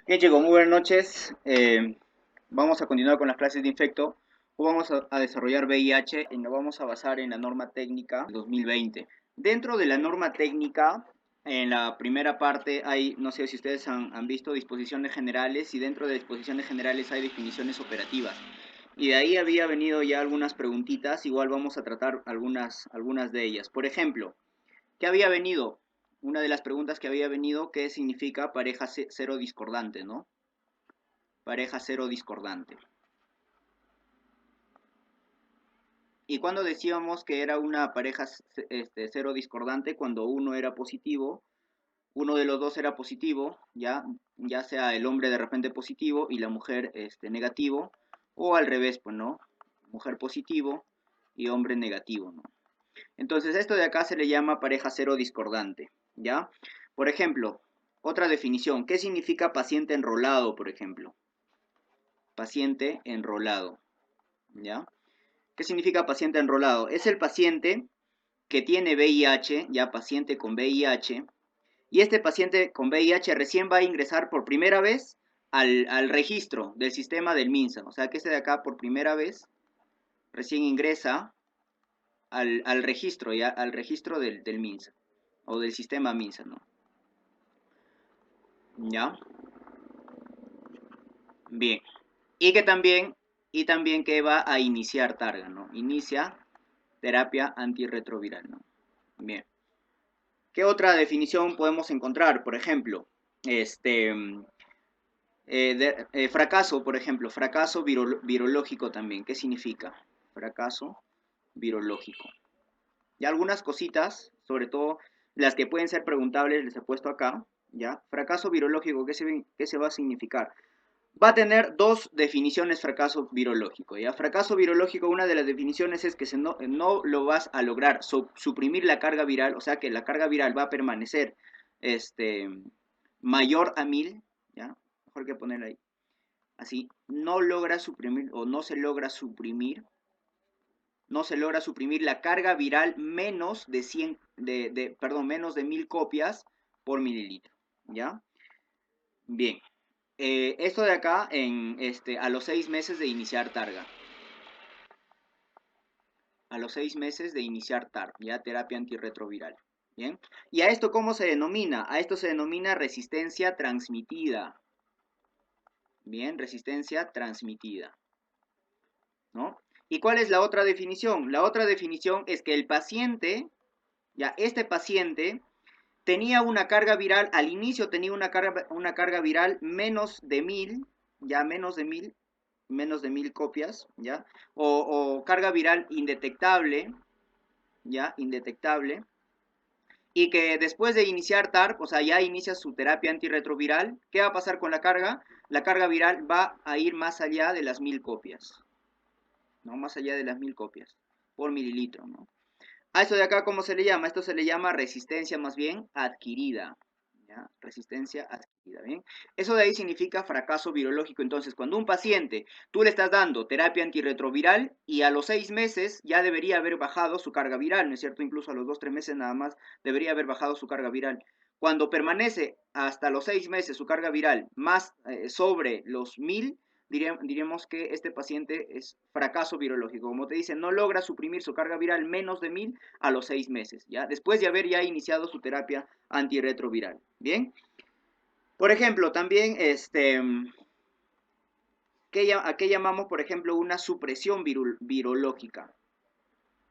Bien chicos, muy buenas noches. Vamos a continuar con las clases de Infecto. Hoy vamos a desarrollar VIH y nos vamos a basar en la norma técnica 2020. Dentro de la norma técnica, en la primera parte hay, no sé si ustedes han visto disposiciones generales y dentro de disposiciones generales hay definiciones operativas. Y de ahí había venido ya algunas preguntitas, igual vamos a tratar algunas de ellas. Por ejemplo, ¿qué había venido? Una de las preguntas que había venido, ¿qué significa pareja cero discordante, no? Pareja cero discordante. Y cuando decíamos que era una pareja cero discordante, cuando uno era positivo, uno de los dos era positivo, ya sea el hombre de repente positivo y la mujer negativo, o al revés, pues, ¿no? Mujer positivo y hombre negativo, ¿no? Entonces, esto de acá se le llama pareja cero discordante, ¿ya? Por ejemplo, otra definición, ¿qué significa paciente enrolado, por ejemplo? Paciente enrolado, ¿ya? ¿Qué significa paciente enrolado? Es el paciente que tiene VIH, ya paciente con VIH, y este paciente con VIH recién va a ingresar por primera vez al registro del sistema del MINSA. O sea, que este de acá por primera vez recién ingresa al registro, ya, al registro del MINSA, o del sistema MINSA, ¿no? ¿Ya? Bien. Y que también que va a iniciar targa, ¿no? Inicia terapia antirretroviral, ¿no? Bien. ¿Qué otra definición podemos encontrar? Por ejemplo, fracaso, por ejemplo, fracaso virológico también. ¿Qué significa? Fracaso virológico. Y algunas cositas, sobre todo las que pueden ser preguntables, les he puesto acá. ¿Ya? Fracaso virológico, ¿qué se va a significar? Va a tener dos definiciones fracaso virológico. ¿Ya? Fracaso virológico, una de las definiciones es que no lo vas a lograr suprimir la carga viral, o sea que la carga viral va a permanecer mayor a 1000, ¿ya? Mejor que poner ahí. Así, no logra suprimir o no se logra suprimir la carga viral menos de 100, menos de 1000 copias por mililitro, ¿ya? Bien. Esto de acá a los 6 meses de iniciar targa. A los 6 meses de iniciar ya terapia antirretroviral. Bien. ¿Y a esto cómo se denomina? A esto se denomina resistencia transmitida. Bien, resistencia transmitida, ¿no? ¿Y cuál es la otra definición? La otra definición es que el paciente, este paciente tenía una carga viral, al inicio tenía una carga viral menos de 1000, ya menos de 1000 copias, ¿ya? O carga viral indetectable, ¿ya? Indetectable. Y que después de iniciar TARP, o sea, ya inicia su terapia antirretroviral, ¿qué va a pasar con la carga? La carga viral va a ir más allá de las 1000 copias, ¿no? Más allá de las 1000 copias por mililitro, ¿no? A esto de acá, ¿cómo se le llama? Esto se le llama resistencia más bien adquirida, ¿ya? Resistencia adquirida, ¿bien? Eso de ahí significa fracaso virológico. Entonces, cuando un paciente, tú le estás dando terapia antirretroviral y a los 6 meses ya debería haber bajado su carga viral, ¿no es cierto? Incluso a los 2, 3 meses nada más debería haber bajado su carga viral. Cuando permanece hasta los 6 meses su carga viral más sobre los 1000, diríamos que este paciente es fracaso virológico. Como te dice, no logra suprimir su carga viral menos de 1000 a los 6 meses, ¿ya? Después de haber ya iniciado su terapia antirretroviral, ¿bien? Por ejemplo, también, ¿a qué llamamos, por ejemplo, una supresión virológica?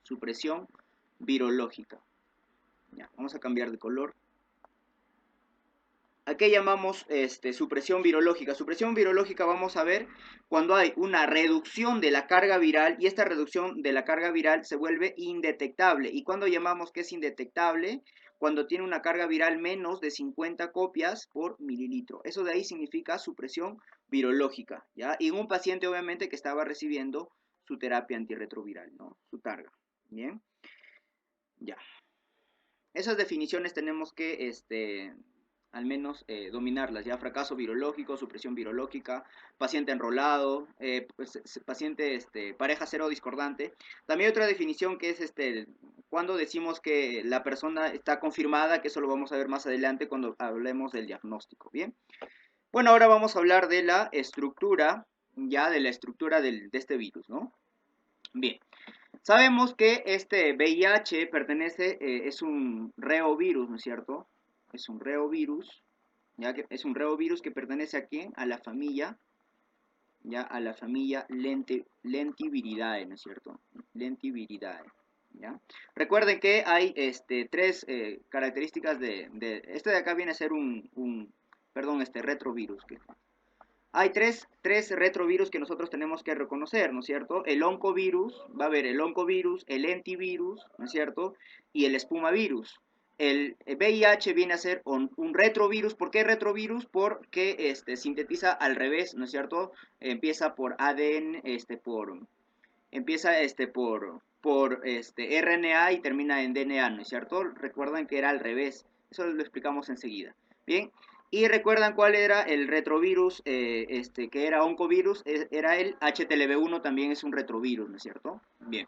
Supresión virológica. Ya, vamos a cambiar de color. ¿A qué llamamos supresión virológica? Supresión virológica vamos a ver cuando hay una reducción de la carga viral y esta reducción de la carga viral se vuelve indetectable. ¿Y cuándo llamamos que es indetectable? Cuando tiene una carga viral menos de 50 copias por mililitro. Eso de ahí significa supresión virológica, ¿ya? Y en un paciente obviamente que estaba recibiendo su terapia antirretroviral, ¿no? Su carga, ¿bien? Ya. Esas definiciones tenemos que al menos dominarlas, ya fracaso virológico, supresión virológica, paciente enrolado, paciente, pareja cero discordante. También hay otra definición que es cuando decimos que la persona está confirmada, que eso lo vamos a ver más adelante cuando hablemos del diagnóstico, ¿bien? Bueno, ahora vamos a hablar de la estructura, ya de la estructura de este virus, ¿no? Bien, sabemos que este VIH pertenece, es un reovirus, ¿no es cierto? Es un reovirus, ya que es un reovirus que pertenece a quién? A la familia, ya a la familia Lentiviridae, ¿no es cierto? Lentiviridae, ¿ya? Recuerden que hay tres características este de acá viene a ser perdón, retrovirus. Hay tres retrovirus que nosotros tenemos que reconocer, ¿no es cierto? El oncovirus, va a haber el oncovirus, el lentivirus, ¿no es cierto? Y el espumavirus. El VIH viene a ser un retrovirus. ¿Por qué retrovirus? Porque sintetiza al revés, ¿no es cierto? Empieza por ADN, empieza por RNA y termina en DNA, ¿no es cierto? Recuerdan que era al revés. Eso lo explicamos enseguida. Bien, y recuerdan cuál era el retrovirus, que era oncovirus, era el HTLV1, también es un retrovirus, ¿no es cierto? Bien,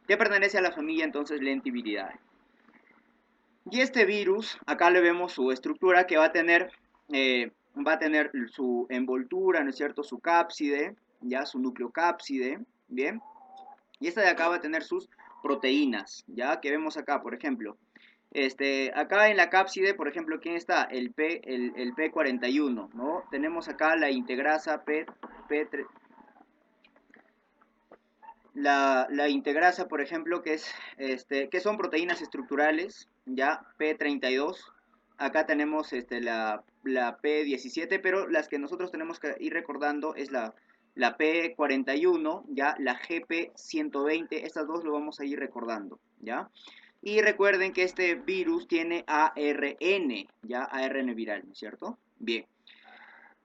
que pertenece a la familia entonces Lentiviridae. Y este virus, acá le vemos su estructura que va a tener su envoltura, ¿no es cierto? Su cápside, ya su nucleocápside, ¿bien? Y esta de acá va a tener sus proteínas, ya que vemos acá, por ejemplo. Acá en la cápside, por ejemplo, ¿quién está? El P41, ¿no? Tenemos acá la integrasa la integrasa, por ejemplo, que son proteínas estructurales, ya P32. Acá tenemos la P17, pero las que nosotros tenemos que ir recordando es la P41, ya la GP120. Estas dos lo vamos a ir recordando, ¿ya? Y recuerden que este virus tiene ARN, ya ARN viral, ¿no es cierto? Bien.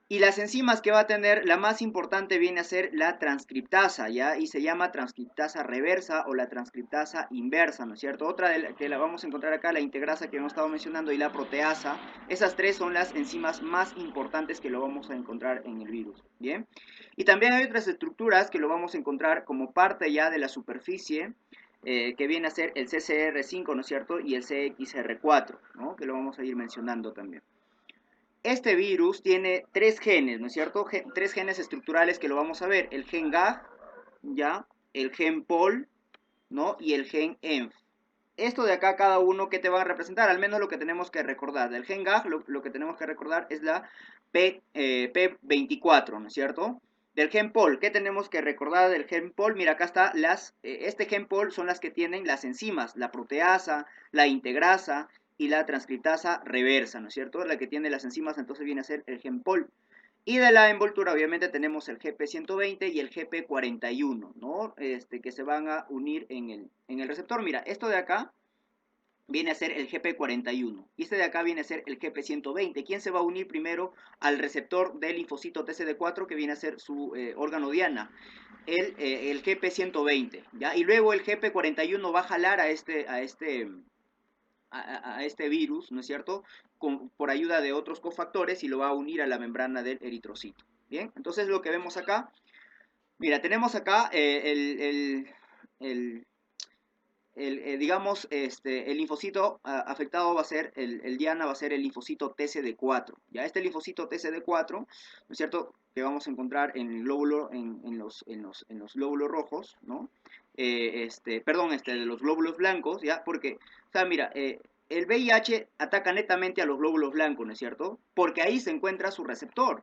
Y las enzimas que va a tener, la más importante viene a ser la transcriptasa, ¿ya? Y se llama transcriptasa reversa o la transcriptasa inversa, ¿no es cierto? Otra que la vamos a encontrar acá, la integrasa que hemos estado mencionando y la proteasa. Esas tres son las enzimas más importantes que lo vamos a encontrar en el virus, ¿bien? Y también hay otras estructuras que lo vamos a encontrar como parte ya de la superficie, que viene a ser el CCR5, ¿no es cierto? Y el CXR4, ¿no? Que lo vamos a ir mencionando también. Este virus tiene tres genes, ¿no es cierto? Tres genes estructurales que lo vamos a ver. El gen GAG, ¿ya? El gen POL, ¿no? Y el gen ENF. Esto de acá, cada uno, ¿qué te va a representar? Al menos lo que tenemos que recordar. Del gen GAG, lo que tenemos que recordar es la P24, ¿no es cierto? Del gen POL, ¿qué tenemos que recordar del gen POL? Mira, acá está este gen POL son las que tienen las enzimas, la proteasa, la integrasa y la transcriptasa reversa, ¿no es cierto? La que tiene las enzimas, entonces viene a ser el gen POL. Y de la envoltura, obviamente, tenemos el GP120 y el GP41, ¿no? Que se van a unir en el receptor. Mira, esto de acá viene a ser el GP41 y este de acá viene a ser el GP120. ¿Quién se va a unir primero al receptor del linfocito TCD4, que viene a ser su órgano diana? El GP120, ¿ya? Y luego el GP41 va a jalar a este virus, ¿no es cierto?, por ayuda de otros cofactores y lo va a unir a la membrana del eritrocito. Bien, entonces lo que vemos acá, mira, tenemos acá digamos, el linfocito afectado va a ser, el diana va a ser el linfocito TCD4. Ya este linfocito TCD4, ¿no es cierto?, que vamos a encontrar en el glóbulo, en los glóbulos rojos, ¿no? Perdón, de los glóbulos blancos, ¿ya? Porque, o sea, mira, el VIH ataca netamente a los glóbulos blancos, ¿no es cierto? Porque ahí se encuentra su receptor.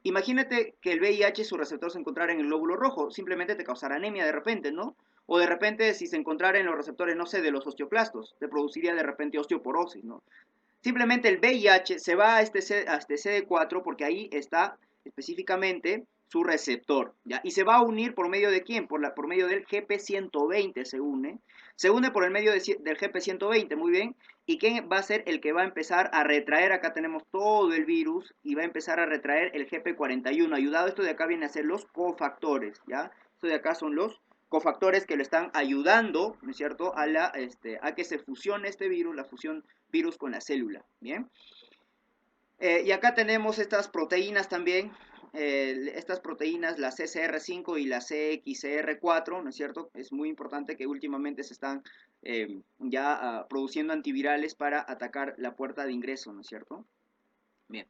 Imagínate que el VIH, su receptor se encontrara en el glóbulo rojo, simplemente te causará anemia de repente, ¿no? O de repente, si se encontrara en los receptores, no sé, de los osteoclastos, te produciría de repente osteoporosis, ¿no? Simplemente el VIH se va a este CD4 porque ahí está específicamente su receptor, ¿ya? Y se va a unir por medio de quién? Por medio del GP120 se une por el medio del GP120, muy bien. ¿Y quién va a ser el que va a empezar a retraer? Acá tenemos todo el virus y va a empezar a retraer el GP41. Ayudado, esto de acá viene a ser los cofactores, ¿ya? Esto de acá son los cofactores que lo están ayudando, ¿no es cierto?, a que se fusione este virus, la fusión virus con la célula, ¿bien? Y acá tenemos estas proteínas también, estas proteínas, la CCR5 y la CXCR4, ¿no es cierto? Es muy importante que últimamente se están produciendo antivirales para atacar la puerta de ingreso, ¿no es cierto? Bien.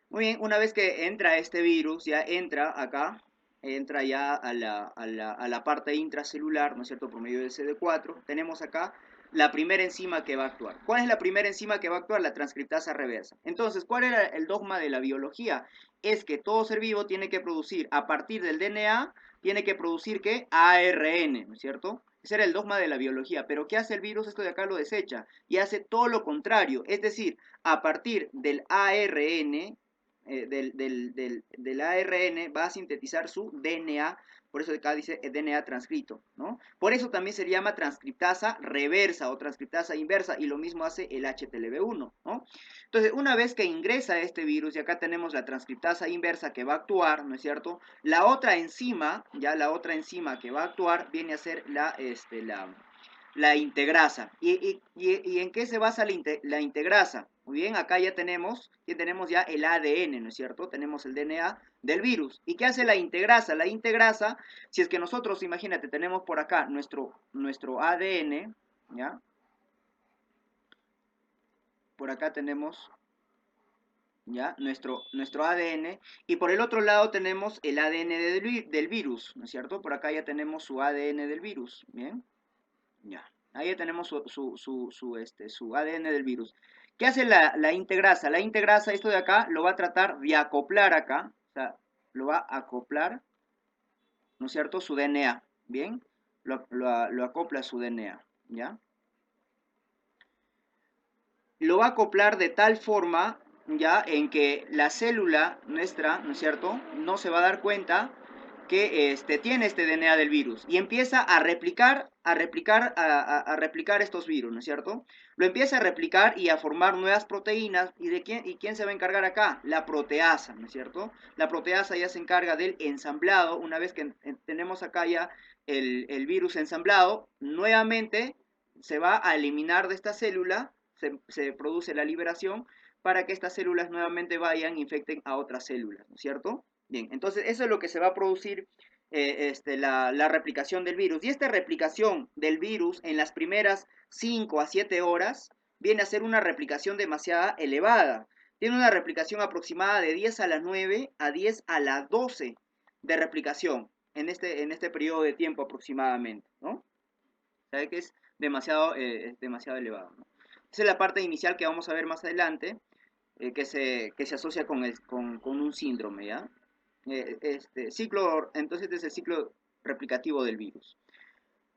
Muy bien, una vez que entra este virus, ya entra acá, entra ya a la parte intracelular, ¿no es cierto?, por medio del CD4, tenemos acá la primera enzima que va a actuar. ¿Cuál es la primera enzima que va a actuar? La transcriptasa reversa. Entonces, ¿cuál era el dogma de la biología? Es que todo ser vivo tiene que producir, a partir del DNA, tiene que producir, ¿qué? ARN, ¿no es cierto? Ese era el dogma de la biología. Pero ¿qué hace el virus? Esto de acá lo desecha y hace todo lo contrario. Es decir, a partir del ARN, del ARN va a sintetizar su DNA, por eso acá dice DNA transcrito, ¿no? Por eso también se llama transcriptasa reversa o transcriptasa inversa, y lo mismo hace el HTLV1, ¿no? Entonces, una vez que ingresa este virus, y acá tenemos la transcriptasa inversa que va a actuar, ¿no es cierto? La otra enzima, ya la otra enzima que va a actuar viene a ser la integrasa. ¿Y en qué se basa la integrasa? Muy bien, acá ya tenemos ya el ADN, ¿no es cierto? Tenemos el DNA del virus. ¿Y qué hace la integrasa? La integrasa, si es que nosotros, imagínate, tenemos por acá nuestro ADN, ¿ya? Por acá tenemos, ¿ya? Nuestro ADN, y por el otro lado tenemos el ADN del virus, ¿no es cierto? Por acá ya tenemos su ADN del virus, ¿bien? Ya. Ahí ya tenemos su ADN del virus. ¿Qué hace la integrasa? La integrasa, esto de acá, lo va a tratar de acoplar acá. O sea, lo va a acoplar, ¿no es cierto? Su DNA. ¿Bien? Lo acopla a su DNA. ¿Ya? Lo va a acoplar de tal forma, ¿ya? En que la célula nuestra, ¿no es cierto?, no se va a dar cuenta que tiene este DNA del virus y empieza a replicar, a replicar estos virus, ¿no es cierto? Lo empieza a replicar y a formar nuevas proteínas. ¿Y quién se va a encargar acá? La proteasa, ¿no es cierto? La proteasa ya se encarga del ensamblado. Una vez que tenemos acá ya el virus ensamblado, nuevamente se va a eliminar de esta célula, se produce la liberación para que estas células nuevamente vayan e infecten a otras células, ¿no es cierto? Bien, entonces eso es lo que se va a producir, la replicación del virus. Y esta replicación del virus en las primeras 5 a 7 horas viene a ser una replicación demasiado elevada. Tiene una replicación aproximada de 10 a la 9 a 10 a la 12 de replicación en este periodo de tiempo aproximadamente, ¿no? ¿Sabe que es demasiado elevado, ¿no? Esa es la parte inicial que vamos a ver más adelante, que se asocia con un síndrome, ¿ya? Entonces este es el ciclo replicativo del virus.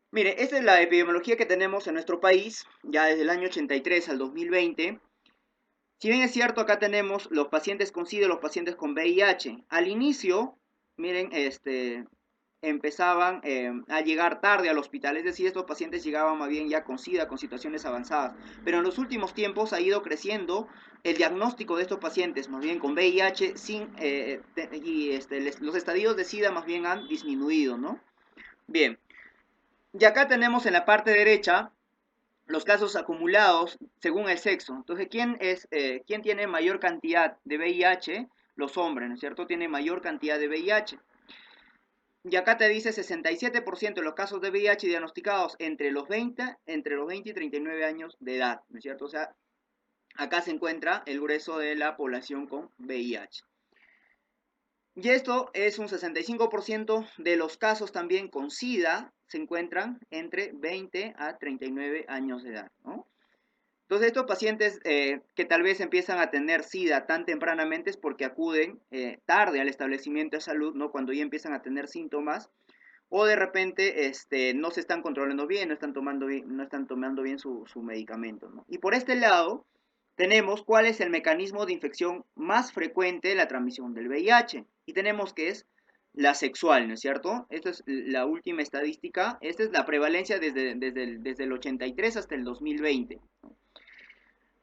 Mire, esta es la epidemiología que tenemos en nuestro país, ya desde el año 83 al 2020. Si bien es cierto, acá tenemos los pacientes con SIDA y los pacientes con VIH. Al inicio, miren, empezaban a llegar tarde al hospital, es decir, estos pacientes llegaban más bien ya con SIDA, con situaciones avanzadas, pero en los últimos tiempos ha ido creciendo el diagnóstico de estos pacientes, más bien con VIH, los estadios de SIDA más bien han disminuido, ¿no? Bien, y acá tenemos en la parte derecha los casos acumulados según el sexo. Entonces, ¿quién tiene mayor cantidad de VIH? Los hombres, ¿no es cierto? Tienen mayor cantidad de VIH. Y acá te dice 67% de los casos de VIH diagnosticados entre los 20 y 39 años de edad, ¿no es cierto? O sea, acá se encuentra el grueso de la población con VIH. Y esto es un 65% de los casos también con SIDA se encuentran entre 20 a 39 años de edad, ¿no? Entonces, estos pacientes que tal vez empiezan a tener SIDA tan tempranamente es porque acuden tarde al establecimiento de salud, ¿no? Cuando ya empiezan a tener síntomas, o de repente no se están controlando bien, no están tomando bien su medicamento, ¿no? Y por este lado, tenemos cuál es el mecanismo de infección más frecuente de la transmisión del VIH. Y tenemos que es la sexual, ¿no es cierto? Esta es la última estadística. Esta es la prevalencia desde el 83 hasta el 2020.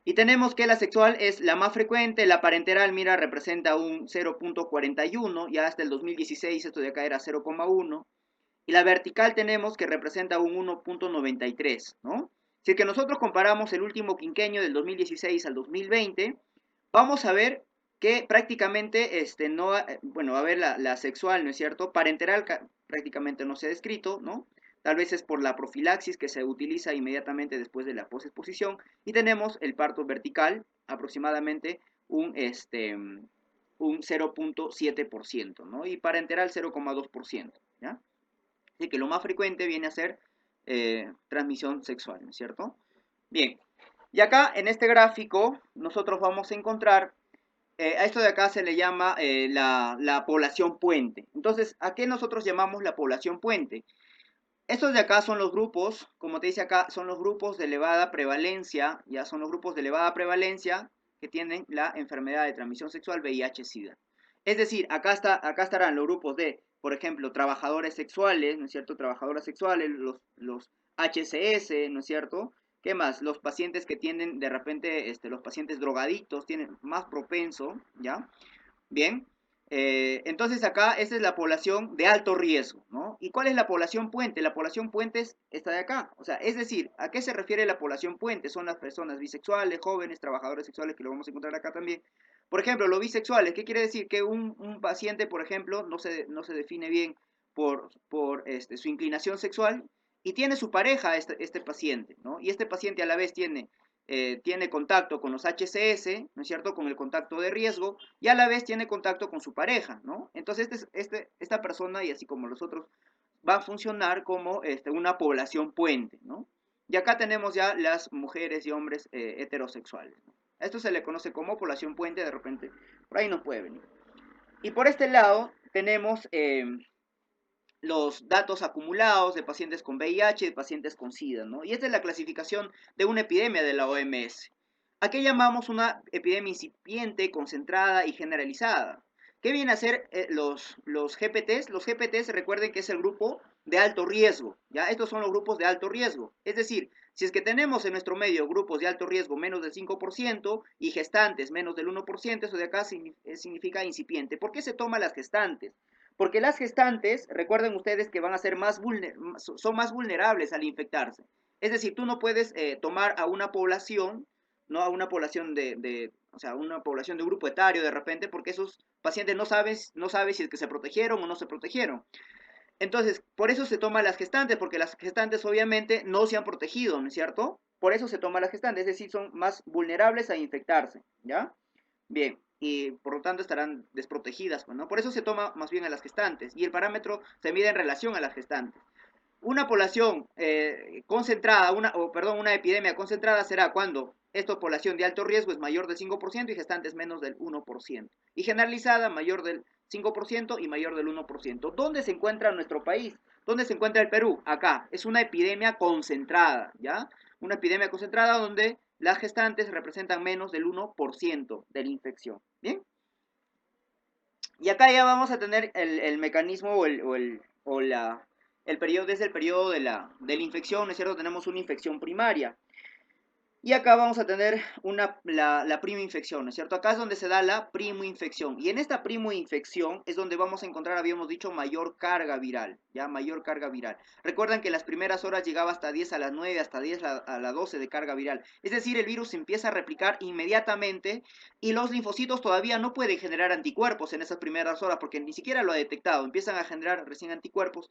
Y tenemos que la sexual es la más frecuente, la parenteral, mira, representa un 0.41, ya hasta el 2016 esto de acá era 0.1, y la vertical tenemos que representa un 1.93, ¿no? Si es que nosotros comparamos el último quinquenio del 2016 al 2020, vamos a ver que prácticamente, no, bueno, va a ver la sexual, ¿no es cierto? Parenteral prácticamente no se ha descrito, ¿no? Tal vez es por la profilaxis que se utiliza inmediatamente después de la posexposición. Y tenemos el parto vertical, aproximadamente un un 0.7%, ¿no? Y parenteral 0,2%, ¿ya? Así que lo más frecuente viene a ser transmisión sexual, ¿no es cierto? Bien, y acá en este gráfico nosotros vamos a encontrar, a esto de acá se le llama la población puente. Entonces, ¿a qué nosotros llamamos la población puente? Estos de acá son los grupos, como te dice acá, son los grupos de elevada prevalencia, ya son los grupos de elevada prevalencia que tienen la enfermedad de transmisión sexual VIH-Sida. Es decir, acá estarán los grupos de, por ejemplo, trabajadores sexuales, ¿no es cierto? Trabajadoras sexuales, los HCS, ¿no es cierto? ¿Qué más? Los pacientes que tienen, de repente, los pacientes drogadictos tienen más propenso, ¿ya? Bien, entonces acá esta es la población de alto riesgo, ¿no? ¿Y cuál es la población puente? La población puente es esta de acá. O sea, es decir, ¿a qué se refiere la población puente? Son las personas bisexuales, jóvenes, trabajadores sexuales, que lo vamos a encontrar acá también. Por ejemplo, los bisexuales, ¿qué quiere decir? Que un paciente, por ejemplo, no se define bien por su inclinación sexual y tiene su pareja este paciente, ¿no? Y este paciente a la vez tiene contacto con los HCS, ¿no es cierto?, con el contacto de riesgo, y a la vez tiene contacto con su pareja, ¿no? Entonces, esta persona, y así como los otros, va a funcionar como una población puente, ¿no? Y acá tenemos ya las mujeres y hombres heterosexuales, ¿no? Esto se le conoce como población puente, de repente, por ahí no puede venir. Y por este lado tenemos los datos acumulados de pacientes con VIH y de pacientes con SIDA, ¿no? Y esta es la clasificación de una epidemia de la OMS. ¿A qué llamamos una epidemia incipiente, concentrada y generalizada? ¿Qué viene a ser los GPTs? Los GPTs, recuerden que es el grupo de alto riesgo, ¿ya? Estos son los grupos de alto riesgo. Es decir, si es que tenemos en nuestro medio grupos de alto riesgo menos del 5% y gestantes menos del 1%, eso de acá significa incipiente. ¿Por qué se toma las gestantes? Porque las gestantes, recuerden ustedes que van a ser son más vulnerables al infectarse. Es decir, tú no puedes tomar a una población, no a una población o sea, una población de grupo etario de repente, porque esos pacientes no saben si es que se protegieron o no se protegieron. Entonces, por eso se toma las gestantes, porque las gestantes obviamente no se han protegido, ¿no es cierto? Por eso se toma las gestantes, es decir, son más vulnerables a infectarse, ¿ya? Bien, y por lo tanto estarán desprotegidas, pues, ¿no? Por eso se toma más bien a las gestantes, y el parámetro se mide en relación a las gestantes. Una población concentrada, una epidemia concentrada será cuando esta población de alto riesgo es mayor del 5% y gestantes menos del 1%. Y generalizada mayor del 5% y mayor del 1%. ¿Dónde se encuentra nuestro país? ¿Dónde se encuentra el Perú? Acá. Es una epidemia concentrada, ¿ya? Una epidemia concentrada donde las gestantes representan menos del 1% de la infección. ¿Bien? Y acá ya vamos a tener el mecanismo el periodo, desde el periodo de la infección, ¿no es cierto? Tenemos una infección primaria. Y acá vamos a tener la primoinfección, ¿no es cierto? Acá es donde se da la primoinfección. Y en esta primoinfección es donde vamos a encontrar, habíamos dicho, mayor carga viral, ¿ya? Mayor carga viral. Recuerdan que en las primeras horas llegaba hasta 10 a las 9, hasta 10 a las 12 de carga viral. Es decir, el virus se empieza a replicar inmediatamente y los linfocitos todavía no pueden generar anticuerpos en esas primeras horas porque ni siquiera lo ha detectado. Empiezan a generar recién anticuerpos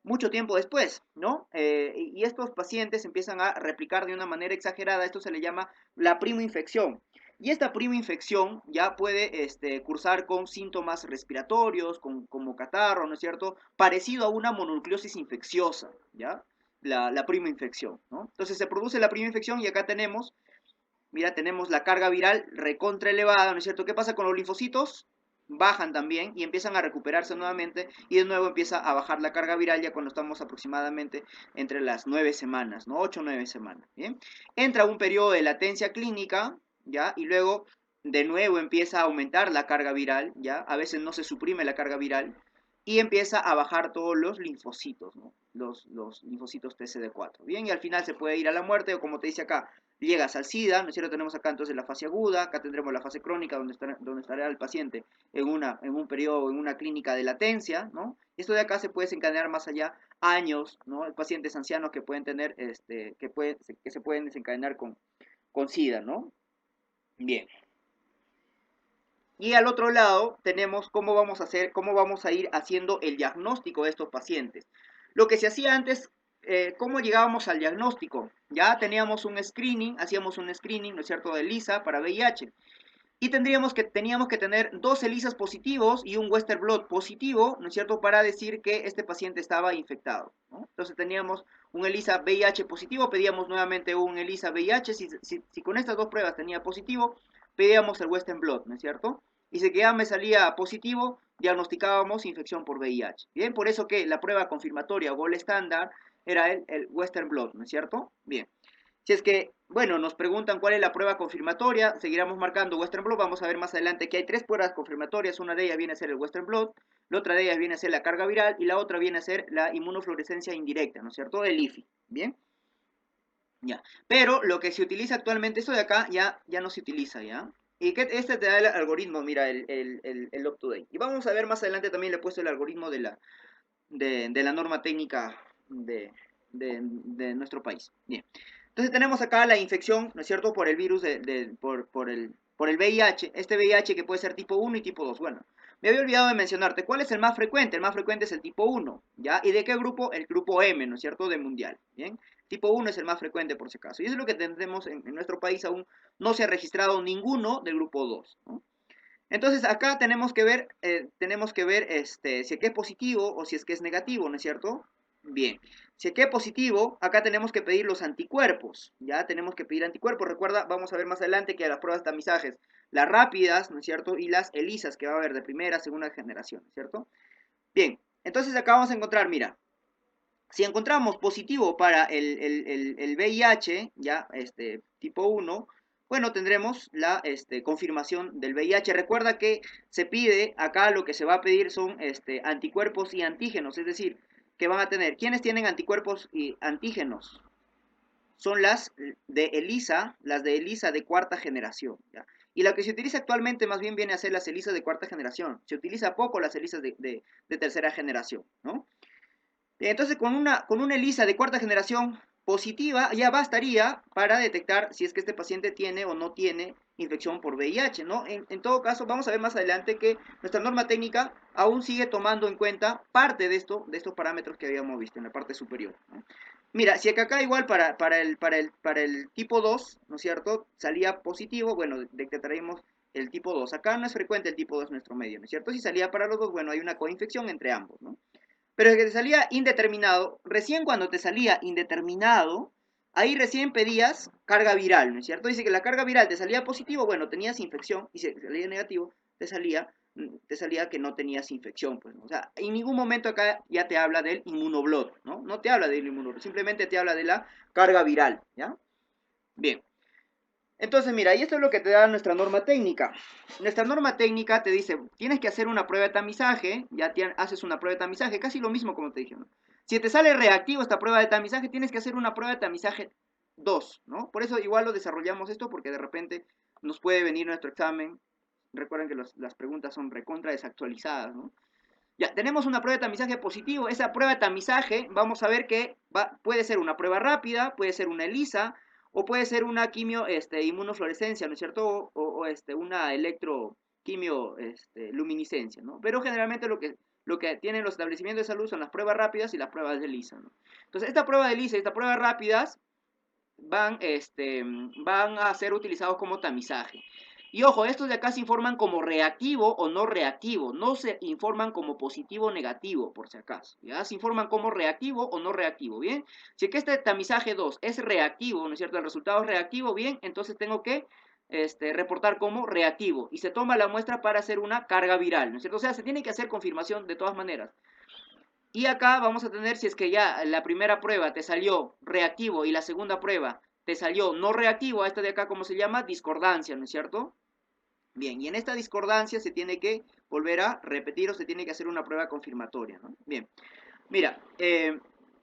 mucho tiempo después, ¿no? Y estos pacientes empiezan a replicar de una manera exagerada, esto se le llama la primoinfección. Y esta primoinfección ya puede cursar con síntomas respiratorios, como catarro, ¿no es cierto? Parecido a una mononucleosis infecciosa, ¿ya? La primoinfección, ¿no? Entonces se produce la primoinfección y acá tenemos, mira, tenemos la carga viral recontra elevada, ¿no es cierto? ¿Qué pasa con los linfocitos? Bajan también y empiezan a recuperarse nuevamente y de nuevo empieza a bajar la carga viral ya cuando estamos aproximadamente entre las 9 semanas, ¿no? 8 o 9 semanas, ¿bien? Entra un periodo de latencia clínica, ¿ya? Y luego de nuevo empieza a aumentar la carga viral, ¿ya? A veces no se suprime la carga viral y empieza a bajar todos los linfocitos, ¿no? Los linfocitos TCD4, ¿bien? Y al final se puede ir a la muerte o como te dice acá, llegas al SIDA, ¿no es cierto? Tenemos acá entonces la fase aguda, acá tendremos la fase crónica donde estará el paciente en un periodo, en una clínica de latencia, ¿no? Esto de acá se puede desencadenar más allá años, ¿no? Pacientes ancianos que pueden tener, que se pueden desencadenar con SIDA, ¿no? Bien. Y al otro lado tenemos cómo vamos a ir haciendo el diagnóstico de estos pacientes. Lo que se hacía antes, ¿cómo llegábamos al diagnóstico? Ya teníamos un screening, hacíamos un screening, ¿no es cierto?, de ELISA para VIH. Y teníamos que tener 2 ELISAs positivos y un Western blot positivo, ¿no es cierto?, para decir que este paciente estaba infectado, ¿no? Entonces teníamos un ELISA VIH positivo, pedíamos nuevamente un ELISA VIH, si con estas dos pruebas tenía positivo, pedíamos el Western blot, ¿no es cierto? Y si que ya me salía positivo, diagnosticábamos infección por VIH. Bien, por eso que la prueba confirmatoria o gold estándar era el Western blot, ¿no es cierto? Bien. Si es que, bueno, nos preguntan cuál es la prueba confirmatoria, seguiremos marcando Western blot. Vamos a ver más adelante que hay 3 pruebas confirmatorias. Una de ellas viene a ser el Western blot, la otra de ellas viene a ser la carga viral y la otra viene a ser la inmunofluorescencia indirecta, ¿no es cierto? El IFI, ¿bien? Ya. Pero lo que se utiliza actualmente, esto de acá ya no se utiliza, ¿ya? Y que este te da el algoritmo, mira, el up-to-date. Y vamos a ver más adelante también le he puesto el algoritmo de la norma técnica de nuestro país. Bien. Entonces tenemos acá la infección, ¿no es cierto?, por el virus, por el VIH. Este VIH que puede ser tipo 1 y tipo 2. Bueno, me había olvidado de mencionarte, ¿cuál es el más frecuente? El más frecuente es el tipo 1, ¿ya? ¿Y de qué grupo? El grupo M, ¿no es cierto?, de mundial, ¿bien? Tipo 1 es el más frecuente por si acaso. Y eso es lo que tenemos en nuestro país, aún no se ha registrado ninguno del grupo 2, ¿no? Entonces acá tenemos que ver si es que es positivo o si es que es negativo, ¿no es cierto? Bien, si es que es positivo, acá tenemos que pedir los anticuerpos, ya tenemos que pedir anticuerpos. Recuerda, vamos a ver más adelante que a las pruebas de tamizajes, las rápidas, ¿no es cierto? Y las ELISAs que va a haber de primera, segunda generación, ¿no es cierto? Bien, entonces acá vamos a encontrar, mira, si encontramos positivo para el VIH, ya, tipo 1, bueno, tendremos la confirmación del VIH. Recuerda que se pide, acá lo que se va a pedir son anticuerpos y antígenos, es decir, que van a tener, ¿quiénes tienen anticuerpos y antígenos? Son las de ELISA de cuarta generación, ¿ya? Y la que se utiliza actualmente más bien viene a ser las ELISA de cuarta generación. Se utiliza poco las ELISA de tercera generación, ¿no? Entonces, con una ELISA de cuarta generación positiva, ya bastaría para detectar si es que este paciente tiene o no tiene infección por VIH, ¿no? En todo caso, vamos a ver más adelante que nuestra norma técnica aún sigue tomando en cuenta parte de estos parámetros que habíamos visto en la parte superior, ¿no? Mira, si acá igual para el tipo 2, ¿no es cierto?, salía positivo, bueno, detectaremos el tipo 2. Acá no es frecuente el tipo 2 en nuestro medio, ¿no es cierto? Si salía para los dos, bueno, hay una coinfección entre ambos, ¿no? Pero el que te salía indeterminado, recién cuando te salía indeterminado, ahí recién pedías carga viral, ¿no es cierto? Dice que la carga viral te salía positivo, bueno, tenías infección, y si te salía negativo, te salía que no tenías infección, pues, ¿no? O sea, en ningún momento acá ya te habla del inmunoblot, ¿no? No te habla del inmunoblot, simplemente te habla de la carga viral, ¿ya? Bien. Entonces, mira, y esto es lo que te da nuestra norma técnica. Nuestra norma técnica te dice, tienes que hacer una prueba de tamizaje, ya haces una prueba de tamizaje, casi lo mismo como te dije, ¿no? Si te sale reactivo esta prueba de tamizaje, tienes que hacer una prueba de tamizaje 2, ¿no? Por eso igual lo desarrollamos esto, porque de repente nos puede venir nuestro examen. Recuerden que las preguntas son recontra desactualizadas, ¿no? Ya, tenemos una prueba de tamizaje positivo. Esa prueba de tamizaje, vamos a ver que puede ser una prueba rápida, puede ser una ELISA, o puede ser una inmunofluorescencia, ¿no es cierto? O una electroquimio luminiscencia, ¿no? Pero generalmente lo que tienen los establecimientos de salud son las pruebas rápidas y las pruebas de ELISA, ¿no? Entonces, esta prueba de ELISA y esta prueba rápidas van a ser utilizados como tamizaje. Y ojo, estos de acá se informan como reactivo o no reactivo, no se informan como positivo o negativo, por si acaso, ¿ya? Se informan como reactivo o no reactivo, ¿bien? Si es que este tamizaje 2 es reactivo, ¿no es cierto? El resultado es reactivo, bien, entonces tengo que reportar como reactivo y se toma la muestra para hacer una carga viral, ¿no es cierto? O sea, se tiene que hacer confirmación de todas maneras. Y acá vamos a tener, si es que ya la primera prueba te salió reactivo y la segunda prueba te salió no reactivo, a esta de acá, ¿cómo se llama? Discordancia, ¿no es cierto? Bien, y en esta discordancia se tiene que volver a repetir o se tiene que hacer una prueba confirmatoria, ¿no? Bien, mira,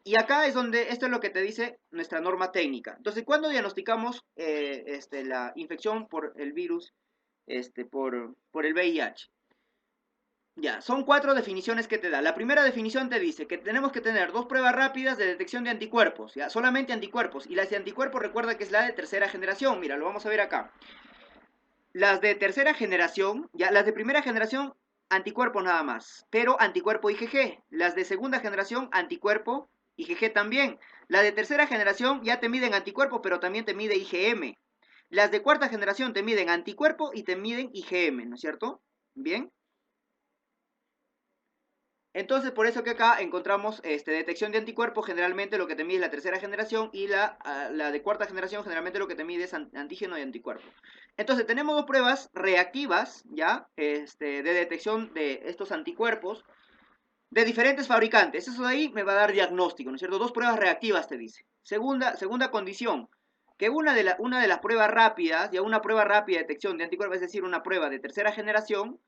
y acá es donde, esto es lo que te dice nuestra norma técnica. Entonces, ¿cuándo diagnosticamos la infección por el virus, por el VIH? Ya, son 4 definiciones que te da. La primera definición te dice que tenemos que tener 2 pruebas rápidas de detección de anticuerpos, ya, solamente anticuerpos. Y las de anticuerpos, recuerda que es la de tercera generación. Mira, lo vamos a ver acá. Las de tercera generación, ya, las de primera generación, anticuerpo nada más, pero anticuerpo IgG. Las de segunda generación, anticuerpo IgG también. La de tercera generación ya te miden anticuerpos, pero también te mide IgM. Las de cuarta generación te miden anticuerpo y te miden IgM, ¿no es cierto? Bien. Entonces, por eso que acá encontramos detección de anticuerpos, generalmente lo que te mide es la tercera generación, y la de cuarta generación, generalmente lo que te mide es antígeno y anticuerpo. Entonces, tenemos dos pruebas reactivas, ¿ya? De detección de estos anticuerpos de diferentes fabricantes. Eso de ahí me va a dar diagnóstico, ¿no es cierto? Dos pruebas reactivas te dice. Segunda condición, que una de las pruebas rápidas, ya una prueba rápida de detección de anticuerpos, es decir, una prueba de tercera generación,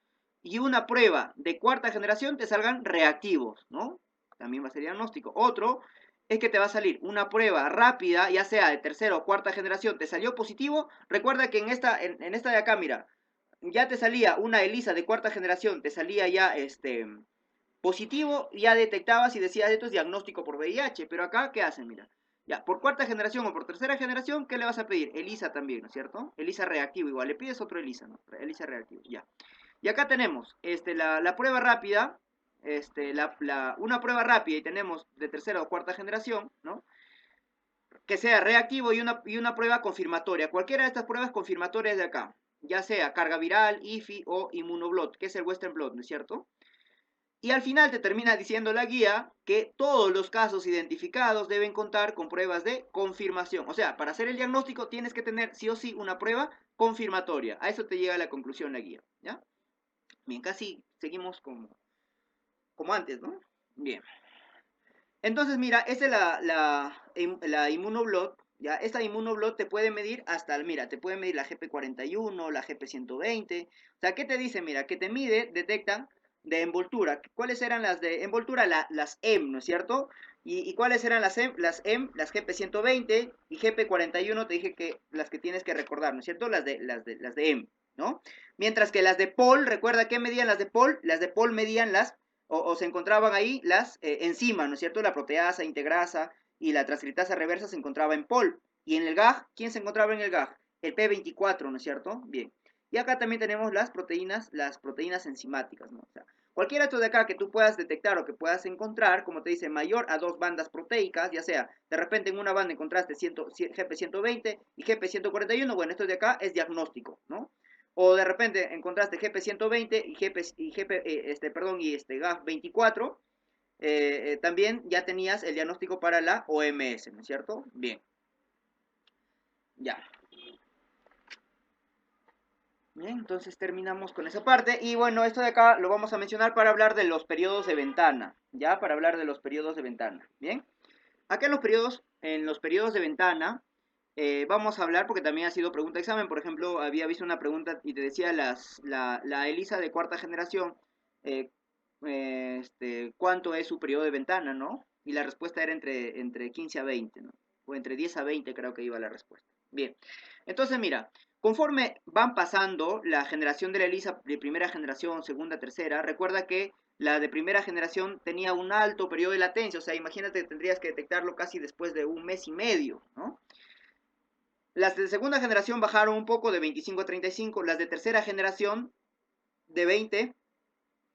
y una prueba de cuarta generación te salgan reactivos, ¿no? También va a ser diagnóstico. Otro es que te va a salir una prueba rápida, ya sea de tercera o cuarta generación, te salió positivo. Recuerda que en esta de acá, mira, ya te salía una ELISA de cuarta generación, te salía ya positivo, ya detectabas y decías esto es diagnóstico por VIH, pero acá, ¿qué hacen? Mira, ya, por cuarta generación o por tercera generación, ¿qué le vas a pedir? ELISA también, ¿no es cierto? ELISA reactivo, igual, le pides otro ELISA, ¿no? ELISA reactivo, ya. Y acá tenemos la prueba rápida, una prueba rápida y tenemos de tercera o cuarta generación, ¿no? Que sea reactivo y una prueba confirmatoria. Cualquiera de estas pruebas confirmatorias de acá, ya sea carga viral, IFI o inmunoblot, que es el Western blot, ¿no es cierto? Y al final te termina diciendo la guía que todos los casos identificados deben contar con pruebas de confirmación. O sea, para hacer el diagnóstico tienes que tener sí o sí una prueba confirmatoria. A eso te llega la conclusión la guía, ¿ya? Bien, casi seguimos como antes, ¿no? Bien. Entonces, mira, esta es la inmunoblot, ¿ya? Esta inmunoblot te puede medir hasta, mira, te puede medir la GP41, la GP120. O sea, ¿qué te dice? Mira, que te mide, detecta de envoltura. ¿Cuáles eran las de envoltura? Las EM, ¿no es cierto? ¿Y cuáles eran las EM? Las GP120 y GP41 te dije que las que tienes que recordar, ¿no es cierto? Las de EM, ¿no? Mientras que las de POL, recuerda qué medían las de POL. Las de POL medían o se encontraban ahí las enzimas, ¿no es cierto? La proteasa, integrasa y la transcriptasa reversa se encontraba en POL. Y en el GAG, ¿quién se encontraba en el GAG? El P24, ¿no es cierto? Bien. Y acá también tenemos las proteínas enzimáticas, ¿no? O sea, cualquiera de estos de acá que tú puedas detectar o que puedas encontrar, como te dice, mayor a 2 bandas proteicas, ya sea, de repente en una banda encontraste GP120 y GP141, bueno, esto de acá es diagnóstico, ¿no? O de repente encontraste GP120 y GAF24, también ya tenías el diagnóstico para la OMS, ¿no es cierto? Bien, ya. Bien, entonces terminamos con esa parte. Y bueno, esto de acá lo vamos a mencionar para hablar de los periodos de ventana, ¿ya? Para hablar de los periodos de ventana, ¿bien? Acá en los periodos de ventana, vamos a hablar, porque también ha sido pregunta de examen, por ejemplo, había visto una pregunta y te decía la ELISA de cuarta generación, eh, ¿cuánto es su periodo de ventana, no? Y la respuesta era entre 15 a 20, ¿no? O entre 10 a 20 creo que iba la respuesta. Bien, entonces mira, conforme van pasando la generación de la ELISA de primera generación, segunda, tercera, recuerda que la de primera generación tenía un alto periodo de latencia, o sea, imagínate que tendrías que detectarlo casi después de un mes y medio, ¿no? Las de segunda generación bajaron un poco de 25 a 35, las de tercera generación de 20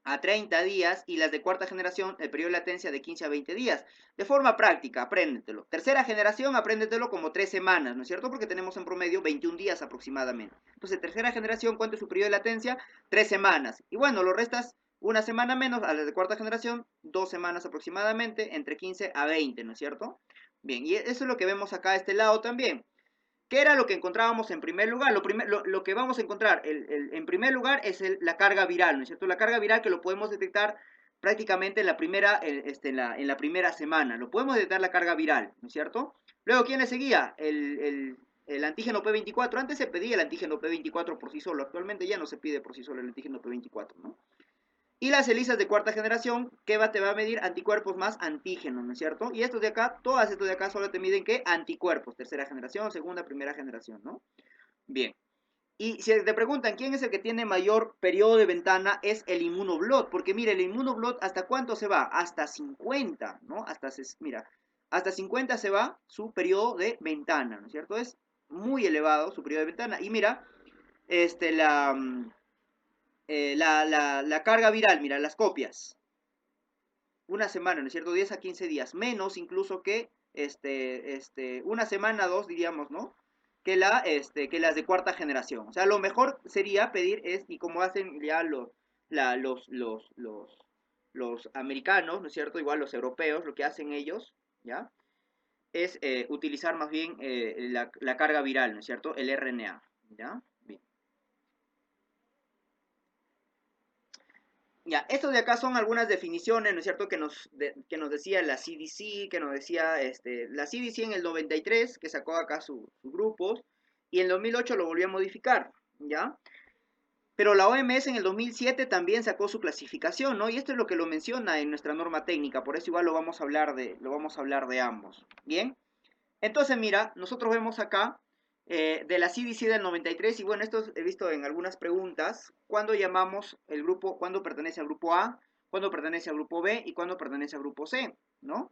a 30 días y las de cuarta generación el periodo de latencia de 15 a 20 días. De forma práctica, apréndetelo. Tercera generación, apréndetelo como 3 semanas, ¿no es cierto? Porque tenemos en promedio 21 días aproximadamente. Entonces, tercera generación, ¿cuánto es su periodo de latencia? 3 semanas. Y bueno, lo restas una semana menos a las de cuarta generación, 2 semanas aproximadamente, entre 15 a 20, ¿no es cierto? Bien, y eso es lo que vemos acá a este lado también. ¿Qué era lo que encontrábamos en primer lugar? Lo que vamos a encontrar en primer lugar es la carga viral, ¿no es cierto? La carga viral que lo podemos detectar prácticamente en la primera semana. Lo podemos detectar la carga viral, ¿no es cierto? Luego, ¿quién le seguía? El antígeno P24. Antes se pedía el antígeno P24 por sí solo. Actualmente ya no se pide por sí solo el antígeno P24, ¿no? Y las ELISAs de cuarta generación, ¿qué te va a medir? Anticuerpos más antígenos, ¿no es cierto? Y estos de acá, todas estos de acá solo te miden ¿qué? Anticuerpos, tercera generación, segunda, primera generación, ¿no? Bien. Y si te preguntan quién es el que tiene mayor periodo de ventana, es el inmunoblot, porque mira, el inmunoblot, ¿hasta cuánto se va? Hasta 50, ¿no? Mira, hasta 50 se va su periodo de ventana, ¿no es cierto? Es muy elevado su periodo de ventana. Y mira, este, la, la carga viral, mira, las copias. Una semana, ¿no es cierto? 10 a 15 días, menos incluso que una semana, dos diríamos, ¿no? que las de cuarta generación. O sea, lo mejor sería pedir y como hacen ya los americanos, ¿no es cierto? Igual los europeos, lo que hacen ellos, ¿ya? Es utilizar más bien la carga viral, ¿no es cierto? El RNA, ¿ya? Bien. Ya, esto de acá son algunas definiciones, ¿no es cierto?, que nos decía la CDC, que nos decía la CDC en el 93, que sacó acá sus grupos, y en el 2008 lo volvió a modificar, ¿ya? Pero la OMS en el 2007 también sacó su clasificación, ¿no? Y esto es lo que lo menciona en nuestra norma técnica, por eso igual lo vamos a hablar de ambos, ¿bien? Entonces, mira, nosotros vemos acá de la CDC del 93, y bueno, esto he visto en algunas preguntas, ¿cuándo llamamos el grupo, cuándo pertenece al grupo A, cuándo pertenece al grupo B y cuándo pertenece al grupo C, ¿no?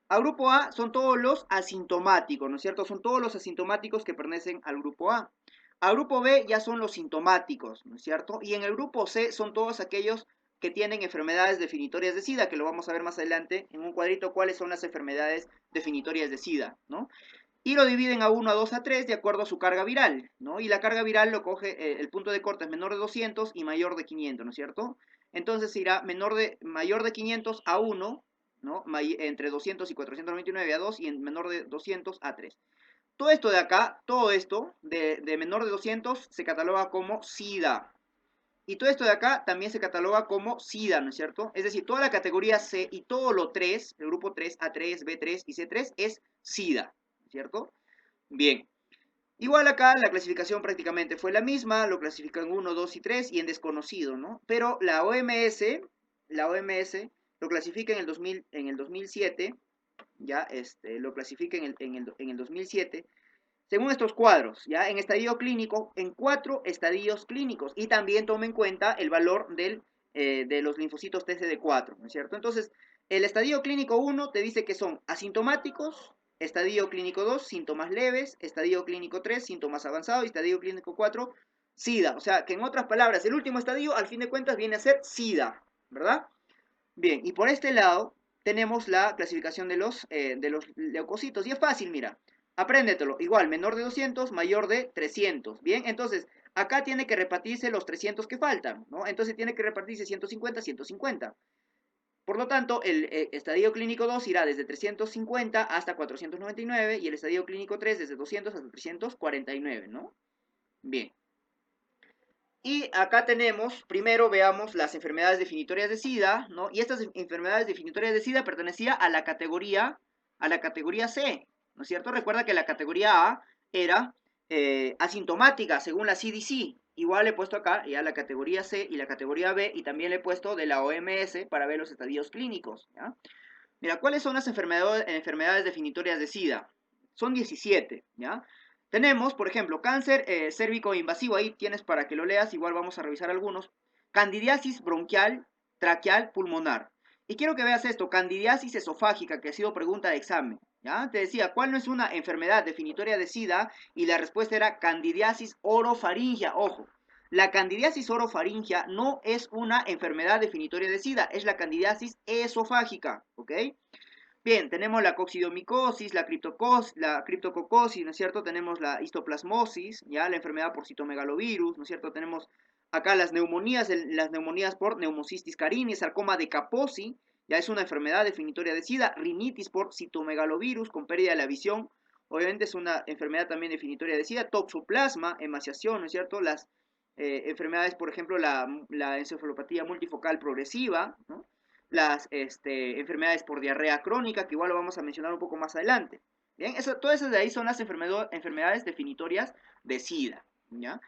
Al grupo A son todos los asintomáticos, ¿no es cierto? Son todos los asintomáticos que pertenecen al grupo A. Al grupo B ya son los sintomáticos, ¿no es cierto? Y en el grupo C son todos aquellos que tienen enfermedades definitorias de SIDA, que lo vamos a ver más adelante en un cuadrito cuáles son las enfermedades definitorias de SIDA, ¿no? Y lo dividen a 1, a 2, a 3 de acuerdo a su carga viral, ¿no? Y la carga viral lo coge, el punto de corte es menor de 200 y mayor de 500, ¿no es cierto? Entonces irá mayor de 500 a 1, ¿no? Entre 200 y 499 a 2 y en menor de 200 a 3. Todo esto de acá, todo esto de menor de 200 se cataloga como SIDA. Y todo esto de acá también se cataloga como SIDA, ¿no es cierto? Es decir, toda la categoría C y todo lo 3, el grupo 3, A3, B3 y C3 es SIDA, ¿cierto? Bien. Igual acá la clasificación prácticamente fue la misma, lo clasifican 1, 2 y 3 y en desconocido, ¿no? Pero la OMS lo clasifica en el 2007, ya, lo clasifica en el 2007, según estos cuadros, ya, en estadio clínico, en 4 estadios clínicos, y también toma en cuenta el valor de los linfocitos TCD4, ¿no es cierto? Entonces, el estadio clínico 1 te dice que son asintomáticos, estadio clínico 2, síntomas leves, estadio clínico 3, síntomas avanzados, y estadio clínico 4, SIDA. O sea, que en otras palabras, el último estadio, al fin de cuentas, viene a ser SIDA, ¿verdad? Bien, y por este lado tenemos la clasificación de los leucocitos. Y es fácil, mira. Apréndetelo. Igual, menor de 200, mayor de 300. Bien, entonces, acá tiene que repartirse los 300 que faltan, ¿no? Entonces tiene que repartirse 150, 150. Por lo tanto, el estadio clínico 2 irá desde 350 hasta 499 y el estadio clínico 3 desde 200 hasta 349, ¿no? Bien. Y acá tenemos, primero veamos las enfermedades definitorias de SIDA, ¿no? Y estas enfermedades definitorias de SIDA pertenecían a la categoría C, ¿no es cierto? Recuerda que la categoría A era asintomática, según la CDC. Igual he puesto acá ya la categoría C y la categoría B, y también le he puesto de la OMS para ver los estadios clínicos, ¿ya? Mira, ¿cuáles son las enfermedades definitorias de SIDA? Son 17, ¿ya? Tenemos, por ejemplo, cáncer cérvico-invasivo, ahí tienes para que lo leas, igual vamos a revisar algunos. Candidiasis bronquial, traqueal, pulmonar. Y quiero que veas esto, candidiasis esofágica, que ha sido pregunta de examen, ¿ya? Te decía, ¿cuál no es una enfermedad definitoria de SIDA? Y la respuesta era candidiasis orofaringia, ojo. La candidiasis orofaringia no es una enfermedad definitoria de SIDA, es la candidiasis esofágica, ¿ok? Bien, tenemos la coccidiomicosis, la criptococosis, ¿no es cierto? Tenemos la histoplasmosis, ya, la enfermedad por citomegalovirus, ¿no es cierto? Tenemos acá las neumonías por neumocistis carini, sarcoma de Kaposi, ya es una enfermedad definitoria de SIDA, rinitis por citomegalovirus con pérdida de la visión, obviamente es una enfermedad también definitoria de SIDA, toxoplasma, emaciación, ¿no es cierto? Las enfermedades, por ejemplo, la encefalopatía multifocal progresiva, ¿no? Las enfermedades por diarrea crónica, que igual lo vamos a mencionar un poco más adelante. Bien, todas esas de ahí son las enfermedades definitorias de SIDA, ¿ya?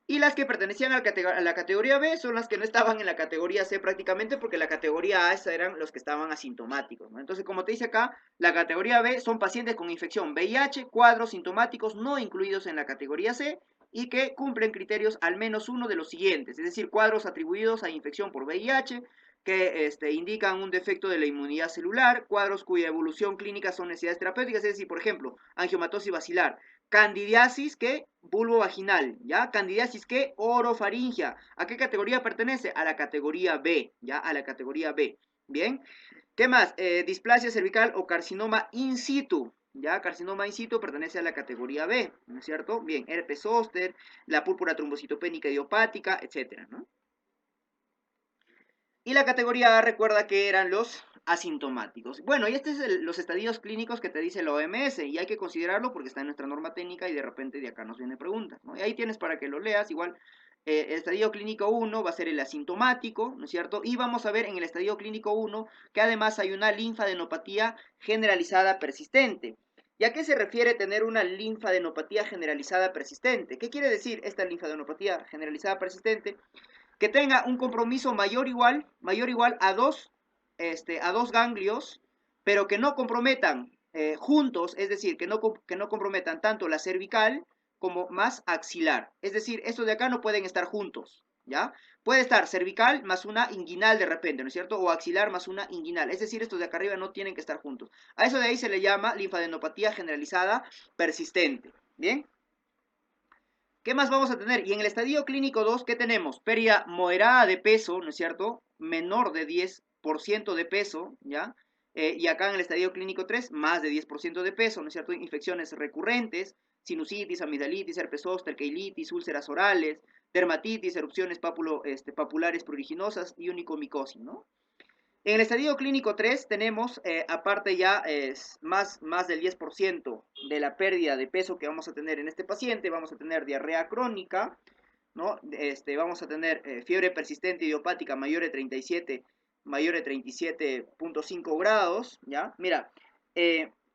Y las que pertenecían a la categoría B son las que no estaban en la categoría C prácticamente, porque la categoría A eran los que estaban asintomáticos, ¿no? Entonces, como te dice acá, la categoría B son pacientes con infección VIH, cuadros sintomáticos no incluidos en la categoría C y que cumplen criterios al menos uno de los siguientes, es decir, cuadros atribuidos a infección por VIH, que indican un defecto de la inmunidad celular, cuadros cuya evolución clínica son necesidades terapéuticas, es decir, por ejemplo, angiomatosis basilar, candidiasis, ¿qué? Vulvovaginal, ¿ya? Candidiasis, ¿qué? Orofaringia. ¿A qué categoría pertenece? A la categoría B, ¿ya? A la categoría B. Bien. ¿Qué más? Displasia cervical o carcinoma in situ. Ya, carcinoma in situ pertenece a la categoría B, ¿no es cierto? Bien, herpes zóster, la púrpura trombocitopénica idiopática, etcétera, ¿no? Y la categoría A recuerda que eran los asintomáticos. Bueno, y estos son los estadios clínicos que te dice la OMS, y hay que considerarlo porque está en nuestra norma técnica y de repente de acá nos vienen preguntas, ¿no? Y ahí tienes para que lo leas, igual el estadio clínico 1 va a ser el asintomático, ¿no es cierto? Y vamos a ver en el estadio clínico 1 que además hay una linfadenopatía generalizada persistente. ¿Y a qué se refiere tener una linfadenopatía generalizada persistente? ¿Qué quiere decir esta linfadenopatía generalizada persistente? Que tenga un compromiso mayor igual a dos ganglios, pero que no comprometan juntos, es decir, que no comprometan tanto la cervical como más axilar. Es decir, estos de acá no pueden estar juntos, ¿ya? Puede estar cervical más una inguinal de repente, ¿no es cierto? O axilar más una inguinal. Es decir, estos de acá arriba no tienen que estar juntos. A eso de ahí se le llama linfadenopatía generalizada persistente. ¿Bien? ¿Qué más vamos a tener? Y en el estadio clínico 2, ¿qué tenemos? Pérdida moderada de peso, ¿no es cierto? Menor de 10% de peso, ¿ya? Y acá en el estadio clínico 3, más de 10% de peso, ¿no es cierto? Infecciones recurrentes, sinusitis, amigdalitis, herpes zóster, keilitis, úlceras orales, dermatitis, erupciones papulares pruriginosas y unicomicosis, ¿no? En el estadio clínico 3 tenemos, aparte ya más del 10% de la pérdida de peso que vamos a tener en este paciente, vamos a tener diarrea crónica, ¿no? Vamos a tener fiebre persistente idiopática mayor de 37.5 grados, ¿ya? Mira,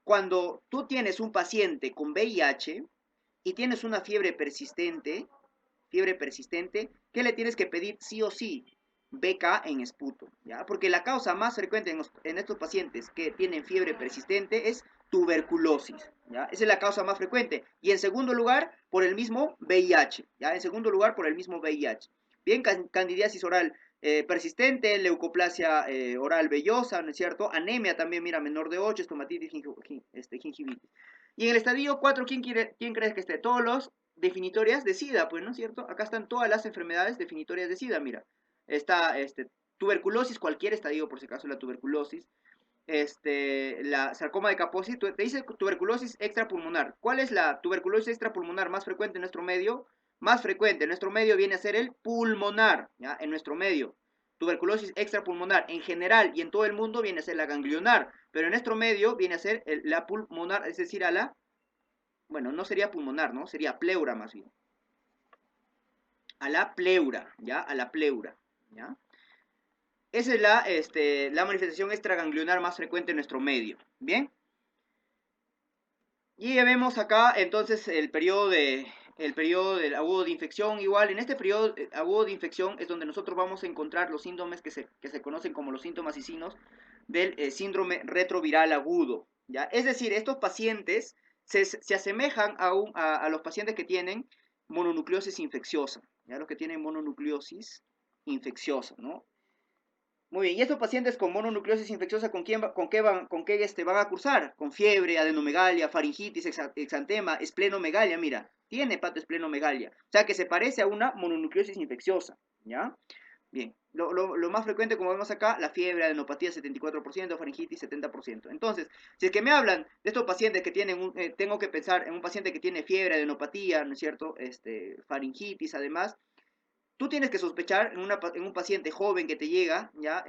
cuando tú tienes un paciente con VIH y tienes una fiebre persistente, ¿qué le tienes que pedir sí o sí? BK en esputo, ¿ya? Porque la causa más frecuente en estos pacientes que tienen fiebre persistente es tuberculosis, ¿ya? Esa es la causa más frecuente. Y en segundo lugar, por el mismo VIH, ¿ya? En segundo lugar, por el mismo VIH. Bien, candidiasis oral persistente, leucoplasia oral vellosa, ¿no es cierto? Anemia también, mira, menor de 8, estomatitis, gingivitis. Y en el estadio 4, ¿quién crees que esté? Todos los definitorias de SIDA, pues, ¿no es cierto? Acá están todas las enfermedades definitorias de SIDA, mira. Está tuberculosis, cualquier estadio, por si acaso, la tuberculosis. La sarcoma de Kaposi, te dice tuberculosis extrapulmonar. ¿Cuál es la tuberculosis extrapulmonar más frecuente en nuestro medio? Más frecuente en nuestro medio viene a ser el pulmonar, ¿ya? En nuestro medio. Tuberculosis extrapulmonar en general y en todo el mundo viene a ser la ganglionar, pero en nuestro medio viene a ser la pulmonar, es decir, bueno, no sería pulmonar, ¿no? Sería pleura más bien. A la pleura, ¿ya? A la pleura, ¿ya? Esa es la manifestación extraganglionar más frecuente en nuestro medio, ¿bien? Y ya vemos acá entonces el periodo del agudo de infección. Igual, en este periodo agudo de infección es donde nosotros vamos a encontrar los síntomas que se conocen como los síntomas y signos del síndrome retroviral agudo, ¿ya? Es decir, estos pacientes se asemejan a los pacientes que tienen mononucleosis infecciosa, ¿ya? Los que tienen mononucleosis infecciosa, ¿no? Muy bien, y estos pacientes con mononucleosis infecciosa, ¿con qué van a cursar? Con fiebre, adenomegalia, faringitis, exantema, esplenomegalia, mira, tiene patoesplenomegalia, o sea que se parece a una mononucleosis infecciosa, ¿ya? Bien, lo más frecuente, como vemos acá, la fiebre, adenopatía 74%, faringitis 70%. Entonces, si es que me hablan de estos pacientes que tienen, tengo que pensar en un paciente que tiene fiebre, adenopatía, ¿no es cierto? Faringitis, además, tú tienes que sospechar en un paciente joven que te llega, ya,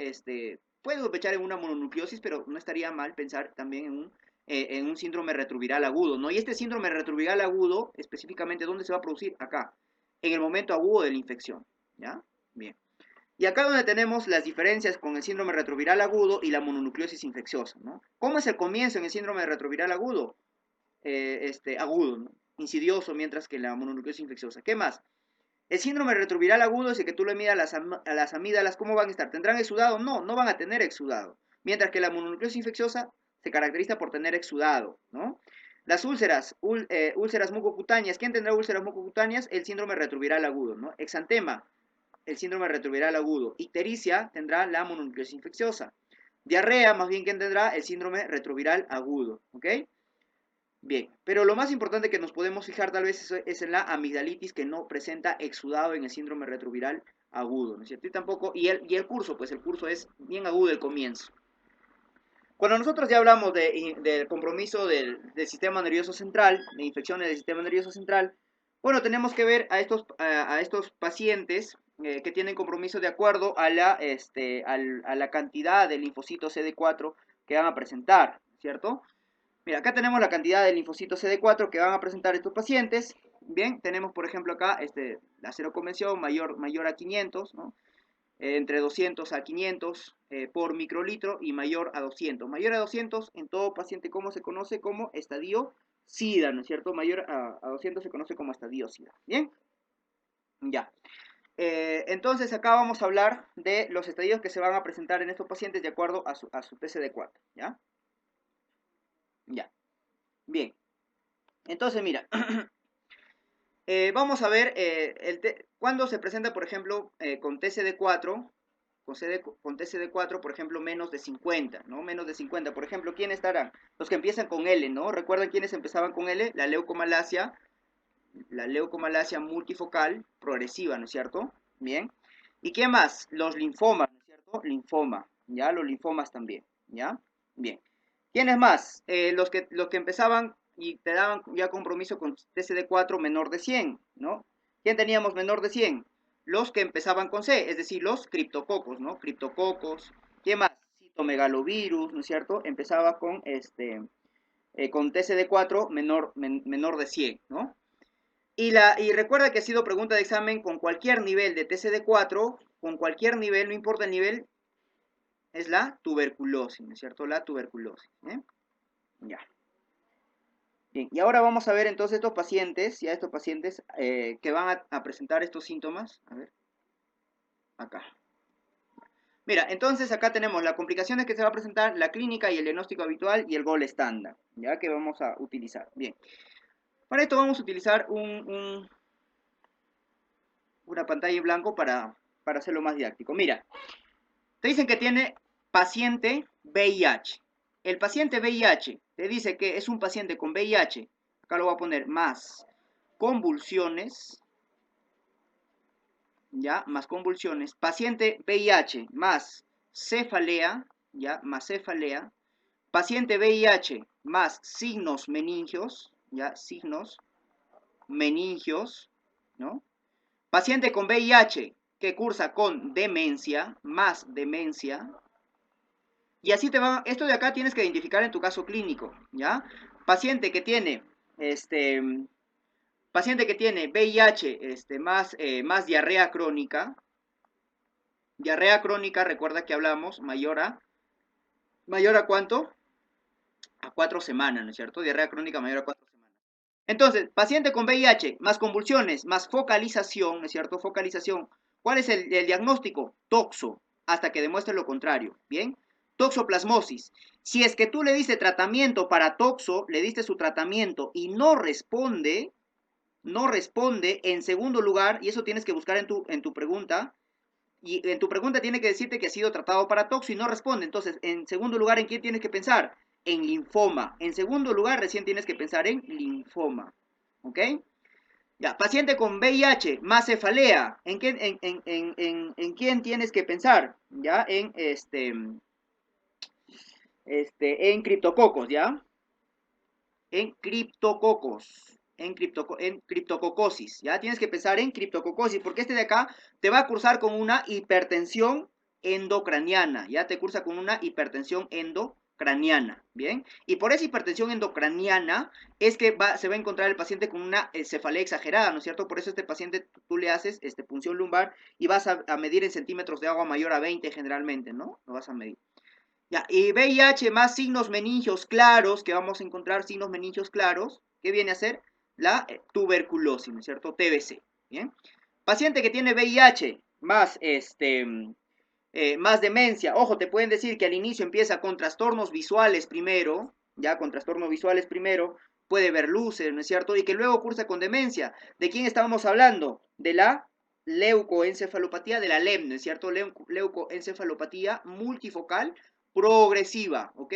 puedes sospechar en una mononucleosis, pero no estaría mal pensar también en un síndrome retroviral agudo, ¿no? Y este síndrome retroviral agudo, específicamente, ¿dónde se va a producir? Acá, en el momento agudo de la infección, ¿ya? Bien. Y acá donde tenemos las diferencias con el síndrome retroviral agudo y la mononucleosis infecciosa, ¿no? ¿Cómo es el comienzo en el síndrome retroviral agudo? Agudo, ¿no? Insidioso, mientras que la mononucleosis infecciosa. ¿Qué más? El síndrome retroviral agudo es el que tú le miras a las amígdalas, ¿cómo van a estar? ¿Tendrán exudado? No, no van a tener exudado. Mientras que la mononucleosis infecciosa se caracteriza por tener exudado, ¿no? Las úlceras mucocutáneas, ¿quién tendrá úlceras mucocutáneas? El síndrome retroviral agudo, ¿no? Exantema, el síndrome retroviral agudo. Ictericia tendrá la mononucleosis infecciosa. Diarrea, más bien, ¿quién tendrá? El síndrome retroviral agudo, ¿ok? Bien, pero lo más importante que nos podemos fijar tal vez es en la amigdalitis que no presenta exudado en el síndrome retroviral agudo, ¿no es cierto? Y tampoco, y el curso, pues el curso es bien agudo el comienzo. Cuando nosotros ya hablamos del compromiso del sistema nervioso central, de infecciones del sistema nervioso central, bueno, tenemos que ver a estos pacientes que tienen compromiso de acuerdo a a la cantidad de linfocitos CD4 que van a presentar, ¿cierto? Mira, acá tenemos la cantidad de linfocitos CD4 que van a presentar estos pacientes. Bien, tenemos por ejemplo acá la seroconvención mayor a 500, ¿no? Entre 200 a 500 por microlitro y mayor a 200. Mayor a 200 en todo paciente, ¿cómo se conoce? Como estadio SIDA, ¿no es cierto? Mayor a 200 se conoce como estadio SIDA. Bien, ya. Entonces acá vamos a hablar de los estadios que se van a presentar en estos pacientes de acuerdo a su TCD4, ¿ya? Ya, bien. Entonces, mira, vamos a ver cuando se presenta, por ejemplo, con TCD4, con TCD4, por ejemplo, menos de 50, ¿no? Menos de 50, por ejemplo, ¿quiénes estarán? Los que empiezan con L, ¿no? ¿Recuerdan quiénes empezaban con L? La leucomalacia multifocal progresiva, ¿no es cierto? Bien. ¿Y qué más? Los linfomas, ¿no es cierto? Linfoma, ¿ya? Los linfomas también, ¿ya? Bien. ¿Quiénes más? Los que empezaban y te daban ya compromiso con TCD4 menor de 100, ¿no? ¿Quién teníamos menor de 100? Los que empezaban con C, es decir, los criptococos, ¿no? Criptococos. ¿Quién más? Citomegalovirus, ¿no es cierto? Empezaba con TCD4 menor de 100, ¿no? Y recuerda que ha sido pregunta de examen con cualquier nivel de TCD4, con cualquier nivel, no importa el nivel, es la tuberculosis, ¿no es cierto? La tuberculosis, ¿eh? Ya. Bien, y ahora vamos a ver entonces estos pacientes, que van a presentar estos síntomas. A ver, acá. Mira, entonces acá tenemos las complicaciones que se va a presentar, la clínica y el diagnóstico habitual y el gol estándar, ya que vamos a utilizar. Bien, para esto vamos a utilizar una pantalla en blanco para hacerlo más didáctico. Mira, te dicen que tiene paciente VIH. El paciente VIH te dice que es un paciente con VIH, acá lo voy a poner más convulsiones, ya, más convulsiones, paciente VIH más cefalea, ya, más cefalea, paciente VIH más signos meningios, ya, signos meningios, ¿no? Paciente con VIH que cursa con demencia, más demencia, y así te va, esto de acá tienes que identificar en tu caso clínico, ¿ya? Paciente que tiene, este, paciente que tiene VIH, más diarrea crónica, recuerda que hablamos, ¿mayor a cuánto? A 4 semanas, ¿no es cierto? Diarrea crónica mayor a 4 semanas. Entonces, paciente con VIH, más convulsiones, más focalización, ¿no es cierto? Focalización. ¿Cuál es el diagnóstico? Toxo, hasta que demuestre lo contrario, ¿bien? Toxoplasmosis. Si es que tú le diste tratamiento para toxo, le diste su tratamiento y no responde, en segundo lugar, y eso tienes que buscar en tu pregunta, y en tu pregunta tiene que decirte que ha sido tratado para toxo y no responde. Entonces, en segundo lugar, ¿en quién tienes que pensar? En linfoma. En segundo lugar, recién tienes que pensar en linfoma. ¿Ok? Ya, paciente con VIH más cefalea. ¿En quién tienes que pensar? Ya, en criptococos, ¿ya? En criptococos. En criptococosis, ¿ya? Tienes que pensar en criptococosis, porque este de acá te va a cursar con una hipertensión endocraniana, ¿ya? Te cursa con una hipertensión endocraniana, ¿bien? Y por esa hipertensión endocraniana es que se va a encontrar el paciente con una cefalea exagerada, ¿no es cierto? Por eso este paciente tú le haces punción lumbar y vas a medir en centímetros de agua mayor a 20 generalmente, ¿no? Lo vas a medir. Ya, y VIH más signos meningios claros, que vamos a encontrar signos meningios claros, ¿qué viene a ser? La tuberculosis, ¿no es cierto? TBC, ¿bien? Paciente que tiene VIH más demencia, ojo, te pueden decir que al inicio empieza con trastornos visuales primero, ya con trastornos visuales primero, puede ver luces, ¿no es cierto? Y que luego cursa con demencia. ¿De quién estábamos hablando? De la leucoencefalopatía, de la LEM, ¿no es cierto? Leucoencefalopatía multifocal progresiva, ¿ok?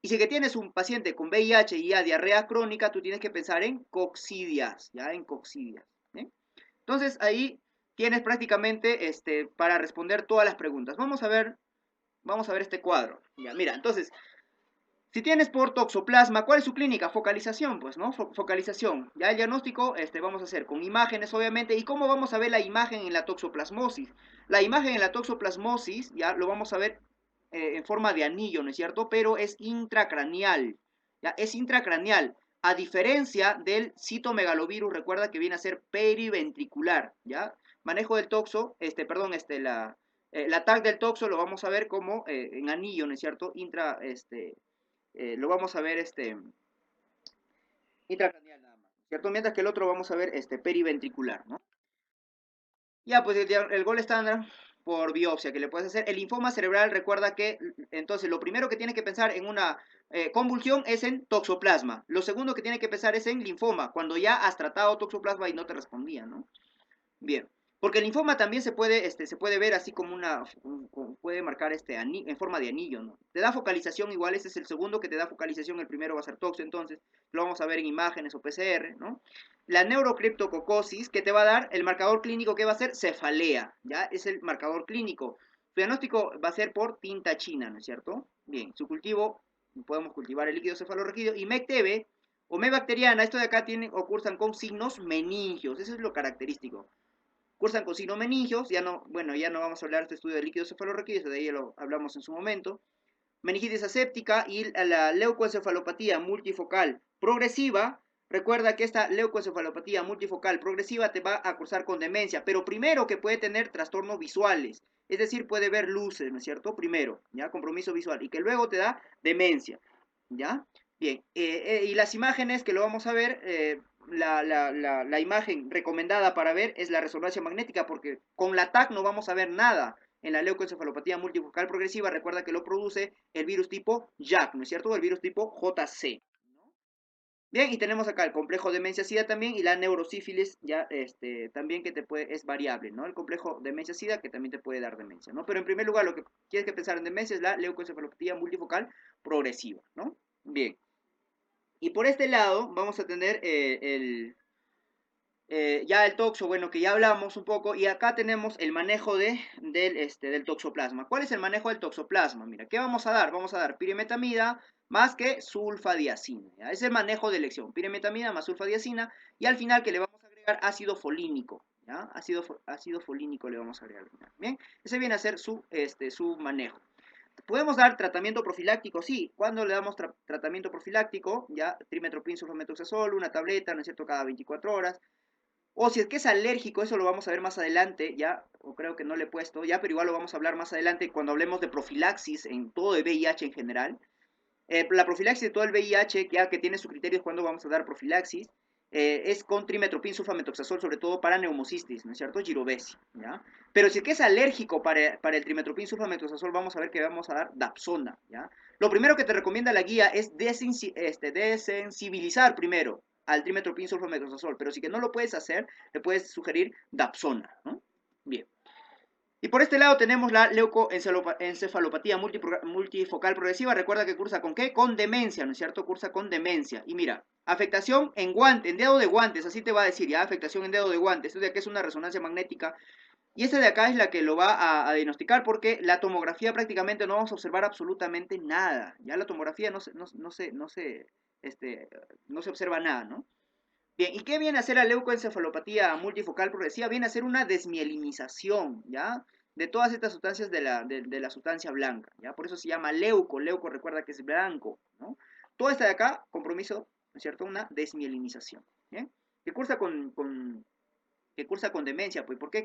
Y si que tienes un paciente con VIH y ya diarrea crónica, tú tienes que pensar en coccidias, ya en coccidias. ¿eh? Entonces ahí tienes prácticamente para responder todas las preguntas. Vamos a ver este cuadro. Ya, mira, entonces, Si tienes por toxoplasma, ¿cuál es su clínica? Focalización, pues, ¿no? Focalización. Ya el diagnóstico vamos a hacer con imágenes, obviamente. ¿Y cómo vamos a ver la imagen en la toxoplasmosis? La imagen en la toxoplasmosis, ya lo vamos a ver en forma de anillo, ¿no es cierto? Pero es intracraneal, ¿ya? Es intracraneal. A diferencia del citomegalovirus, recuerda que viene a ser periventricular, ¿ya? Manejo del toxo, perdón, la TAC del toxo lo vamos a ver como en anillo, ¿no es cierto? Lo vamos a ver intracraneal nada más, ¿cierto? Mientras que el otro vamos a ver periventricular, ¿no? Ya, pues el gol estándar por biopsia que le puedes hacer. El linfoma cerebral, recuerda que entonces lo primero que tiene que pensar en una convulsión es en toxoplasma. Lo segundo que tiene que pensar es en linfoma, cuando ya has tratado toxoplasma y no te respondía, ¿no? Bien. Porque el linfoma también se puede ver así como puede marcar en forma de anillo, ¿no? Te da focalización igual, ese es el segundo que te da focalización, el primero va a ser toxo, entonces lo vamos a ver en imágenes o PCR, ¿no? La neurocriptococosis, que te va a dar el marcador clínico que va a ser cefalea, ¿ya? Es el marcador clínico. Su diagnóstico va a ser por tinta china, ¿no es cierto? Bien, su cultivo, podemos cultivar el líquido cefalorraquídeo y MECTB o M bacteriana, esto de acá o cursan con signos meningios, eso es lo característico. Cursan con signos meningios, ya no vamos a hablar de este estudio de líquido cefalorraquídeo, de ahí lo hablamos en su momento. Meningitis aséptica y la leucoencefalopatía multifocal progresiva. Recuerda que esta leucoencefalopatía multifocal progresiva te va a cursar con demencia, pero primero que puede tener trastornos visuales, es decir, puede ver luces, ¿no es cierto? Primero, ¿ya? Compromiso visual, y que luego te da demencia, ¿ya? Bien, y las imágenes que lo vamos a ver, la imagen recomendada para ver es la resonancia magnética, porque con la TAC no vamos a ver nada. En la leucoencefalopatía multifocal progresiva, recuerda que lo produce el virus tipo JAK, ¿no es cierto? O el virus tipo JC. Bien, y tenemos acá el complejo demencia-sida también y la neurosífilis, ya también es variable, ¿no? El complejo demencia-sida que también te puede dar demencia, ¿no? Pero en primer lugar, lo que tienes que pensar en demencia es la leucoencefalopatía multifocal progresiva, ¿no? Bien. Y por este lado vamos a tener ya el toxo, bueno, que ya hablamos un poco, y acá tenemos el manejo del toxoplasma. ¿Cuál es el manejo del toxoplasma? Mira, ¿qué vamos a dar? Vamos a dar pirimetamida más que sulfadiacina. ¿Ya? Es el manejo de elección, pirimetamida más sulfadiacina, y al final que le vamos a agregar ácido folínico. ¿Ya? Ácido folínico le vamos a agregar al final. Bien, ese viene a ser su manejo. ¿Podemos dar tratamiento profiláctico? Sí. ¿Cuándo le damos tratamiento profiláctico? Ya, trimetoprim sulfamethoxazol, una tableta, ¿no es cierto?, cada 24 horas. O si es que es alérgico, eso lo vamos a ver más adelante, ya, o creo que no le he puesto, ya, pero igual lo vamos a hablar más adelante cuando hablemos de profilaxis en todo el VIH en general. La profilaxis de todo el VIH, ya que tiene su criterio cuando vamos a dar profilaxis, es con trimetoprim sulfamethoxazol, sobre todo para neumocistis, ¿no es cierto? Girovesi, ¿ya? Pero si es que es alérgico para el trimetoprim sulfamethoxazol, vamos a ver que vamos a dar dapsona, ¿ya? Lo primero que te recomienda la guía es desensibilizar primero al trimetoprim sulfamethoxazol, pero si que no lo puedes hacer, le puedes sugerir dapsona, ¿no? Bien. Y por este lado tenemos la leucoencefalopatía multifocal progresiva. Recuerda que cursa con ¿qué? Con demencia, ¿no es cierto? Cursa con demencia. Y mira, afectación en dedo de guantes, así te va a decir, ya, afectación en dedo de guantes. Esto de aquí es una resonancia magnética. Y esta de acá es la que lo va a diagnosticar porque la tomografía prácticamente no vamos a observar absolutamente nada. Ya la tomografía no se observa nada, ¿no? Bien, ¿y qué viene a hacer la leucoencefalopatía multifocal progresiva? Viene a ser una desmielinización, ¿ya? De todas estas sustancias de la sustancia blanca, ¿ya? Por eso se llama leuco. Leuco recuerda que es blanco, ¿no? Toda esta de acá, compromiso, ¿no es cierto? Una desmielinización, ¿bien? Que que cursa con demencia, pues, ¿por qué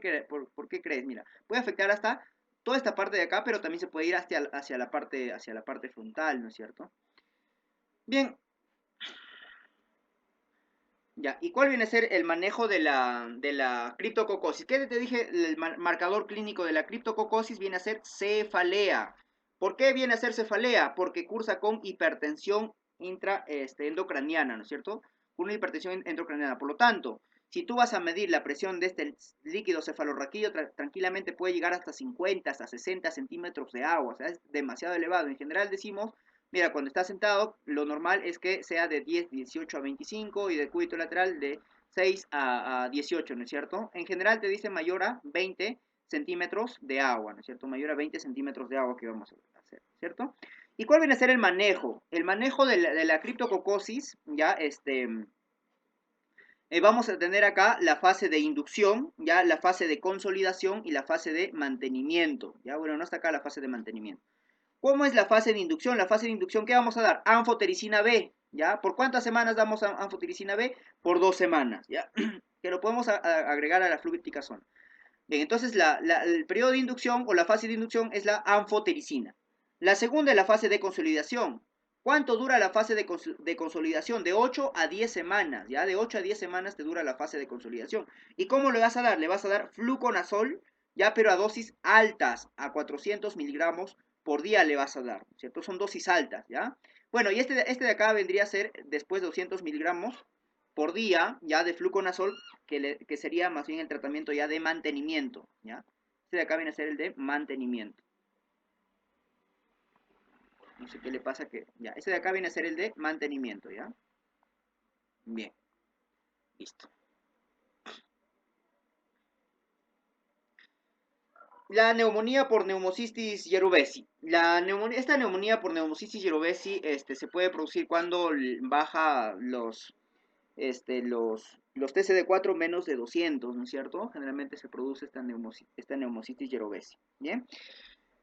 crees? Mira, puede afectar hasta toda esta parte de acá, pero también se puede ir hacia la parte frontal, ¿no es cierto? Bien, ya, ¿y cuál viene a ser el manejo de la criptococosis? ¿Qué te dije? El marcador clínico de la criptococosis viene a ser cefalea. ¿Por qué viene a ser cefalea? Porque cursa con hipertensión endocraniana, ¿no es cierto? Con una hipertensión endocraniana. Por lo tanto, si tú vas a medir la presión de este líquido cefalorraquídeo, tranquilamente puede llegar hasta 50, hasta 60 centímetros de agua. O sea, es demasiado elevado. En general decimos, mira, cuando estás sentado, lo normal es que sea de 10, 18 a 25 y de cúbito lateral de 6 a 18, ¿no es cierto? En general te dice mayor a 20 centímetros de agua, ¿no es cierto? Mayor a 20 centímetros de agua que vamos a hacer, ¿cierto? ¿Y cuál viene a ser el manejo? El manejo de la criptococosis, ya, vamos a tener acá la fase de inducción, ya, la fase de consolidación y la fase de mantenimiento, ya, bueno, no está acá la fase de mantenimiento. ¿Cómo es la fase de inducción? La fase de inducción, ¿qué vamos a dar? Anfotericina B, ¿ya? ¿Por cuántas semanas damos anfotericina B? Por 2 semanas, ¿ya? Que lo podemos agregar a la fluticasona. Bien, entonces el periodo de inducción o la fase de inducción es la anfotericina. La segunda es la fase de consolidación. ¿Cuánto dura la fase de consolidación? De 8 a 10 semanas, ¿ya? De 8 a 10 semanas te dura la fase de consolidación. ¿Y cómo le vas a dar? Le vas a dar fluconazol, ya, pero a dosis altas, a 400 miligramos por día le vas a dar, ¿cierto? Son dosis altas, ¿ya? Bueno, y este de acá vendría a ser después de 200 miligramos por día, ya, de fluconazol, que sería más bien el tratamiento ya de mantenimiento, ¿ya? Este de acá viene a ser el de mantenimiento. No sé qué le pasa que, ya, este de acá viene a ser el de mantenimiento, ¿ya? Bien, listo. La neumonía por neumocistis yerubesi. Esta neumonía por neumocistis yerubesi se puede producir cuando baja los TCD4 menos de 200, ¿no es cierto? Generalmente se produce esta neumocitis yerubesi, ¿bien?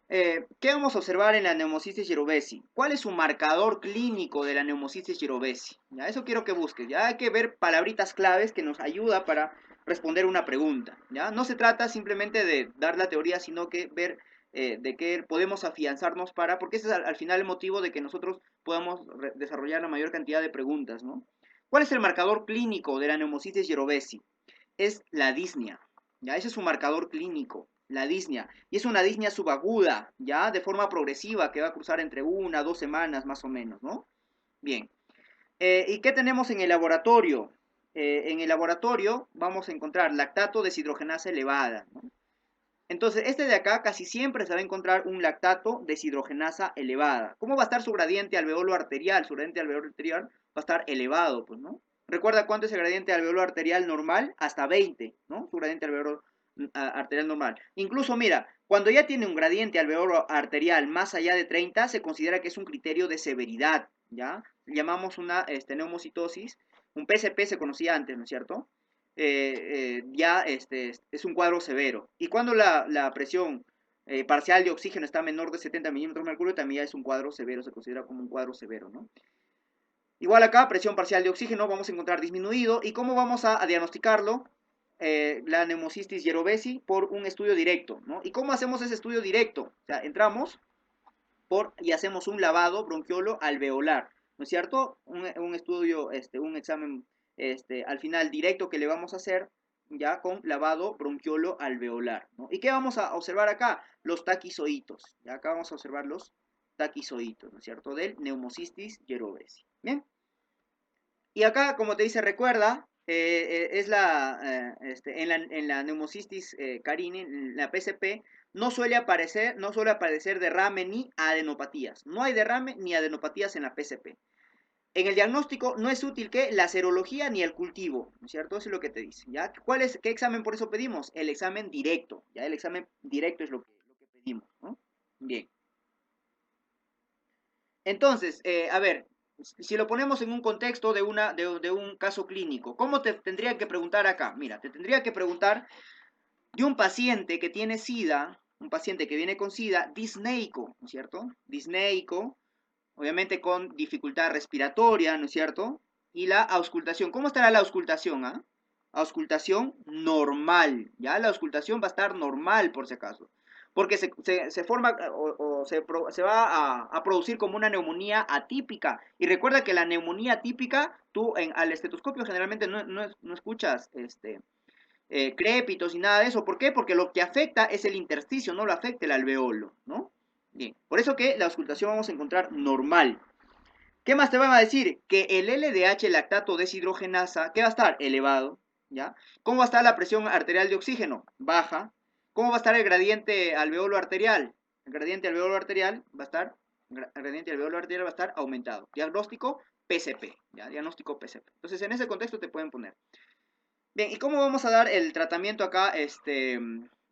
¿Qué vamos a observar en la neumocitis yerubesi? ¿Cuál es su marcador clínico de la neumocitis yerubesi? Ya, eso quiero que busques. Ya hay que ver palabritas claves que nos ayuda para responder una pregunta. ¿Ya? No se trata simplemente de dar la teoría, sino que ver de qué podemos afianzarnos porque ese es al final el motivo de que nosotros podamos desarrollar la mayor cantidad de preguntas, ¿no? ¿Cuál es el marcador clínico de la neumocitis yerubesi? Es la disnea. ¿Ya? Ese es su marcador clínico, la disnea. Y es una disnea subaguda, ¿ya? De forma progresiva, que va a cruzar entre 1 a 2 semanas más o menos, ¿no? Bien. ¿Y qué tenemos en el laboratorio? En el laboratorio vamos a encontrar lactato deshidrogenasa elevada, ¿no? Entonces, este de acá casi siempre se va a encontrar un lactato deshidrogenasa elevada. ¿Cómo va a estar su gradiente alveolo arterial? Su gradiente alveolo arterial va a estar elevado, pues, ¿no? Recuerda cuánto es el gradiente alveolo arterial normal, hasta 20, ¿no? Su gradiente alveolo arterial normal. Incluso, mira, cuando ya tiene un gradiente alveolo arterial más allá de 30, se considera que es un criterio de severidad, ¿ya? Llamamos una neumocitosis, un PCP se conocía antes, ¿no es cierto? Ya es un cuadro severo. Y cuando la presión parcial de oxígeno está menor de 70 milímetros de mercurio, también ya es un cuadro severo, se considera como un cuadro severo, ¿no? Igual acá, presión parcial de oxígeno, vamos a encontrar disminuido. ¿Y cómo vamos a diagnosticarlo? La neumocistis yerubesi por un estudio directo, ¿no? ¿Y cómo hacemos ese estudio directo? O sea, entramos y hacemos un lavado bronquiolo alveolar, ¿no es cierto? Un estudio, un examen al final directo que le vamos a hacer ya con lavado bronquiolo alveolar, ¿no? ¿Y qué vamos a observar acá? Los taquizoitos, ya acá vamos a observar los taquizoitos, ¿no es cierto? Del neumocistis yerubesi, ¿bien? Y acá, como te dice, recuerda, es en la neumocistis carini, en la PCP, no suele aparecer derrame ni adenopatías. No hay derrame ni adenopatías en la PCP. En el diagnóstico no es útil que la serología ni el cultivo, ¿no es cierto? Eso es lo que te dice, ¿ya? ¿Qué examen por eso pedimos? El examen directo, ¿ya? El examen directo es lo que pedimos, ¿no? Bien. Entonces, a ver, si lo ponemos en un contexto de un caso clínico, ¿cómo te tendría que preguntar acá? Mira, te tendría que preguntar de un paciente que tiene SIDA, un paciente que viene con SIDA, disneico, ¿no es cierto? Disneico, obviamente con dificultad respiratoria, ¿no es cierto? Y la auscultación, ¿cómo estará la auscultación? Ah? Auscultación normal, ¿ya? La auscultación va a estar normal, por si acaso. Porque se forma se va a producir como una neumonía atípica. Y recuerda que la neumonía atípica, tú al estetoscopio generalmente no escuchas crépitos y nada de eso. ¿Por qué? Porque lo que afecta es el intersticio, no lo afecta el alveolo, ¿no? Bien, por eso que la auscultación vamos a encontrar normal. ¿Qué más te van a decir? Que el LDH lactato deshidrogenasa, ¿qué va a estar? Elevado, ¿ya? ¿Cómo va a estar la presión arterial de oxígeno? Baja. ¿Cómo va a estar el gradiente alveolo arterial? El gradiente alveolo arterial va a estar, aumentado. Diagnóstico PCP, ¿ya? Diagnóstico PCP. Entonces, en ese contexto te pueden poner. Bien, ¿y cómo vamos a dar el tratamiento acá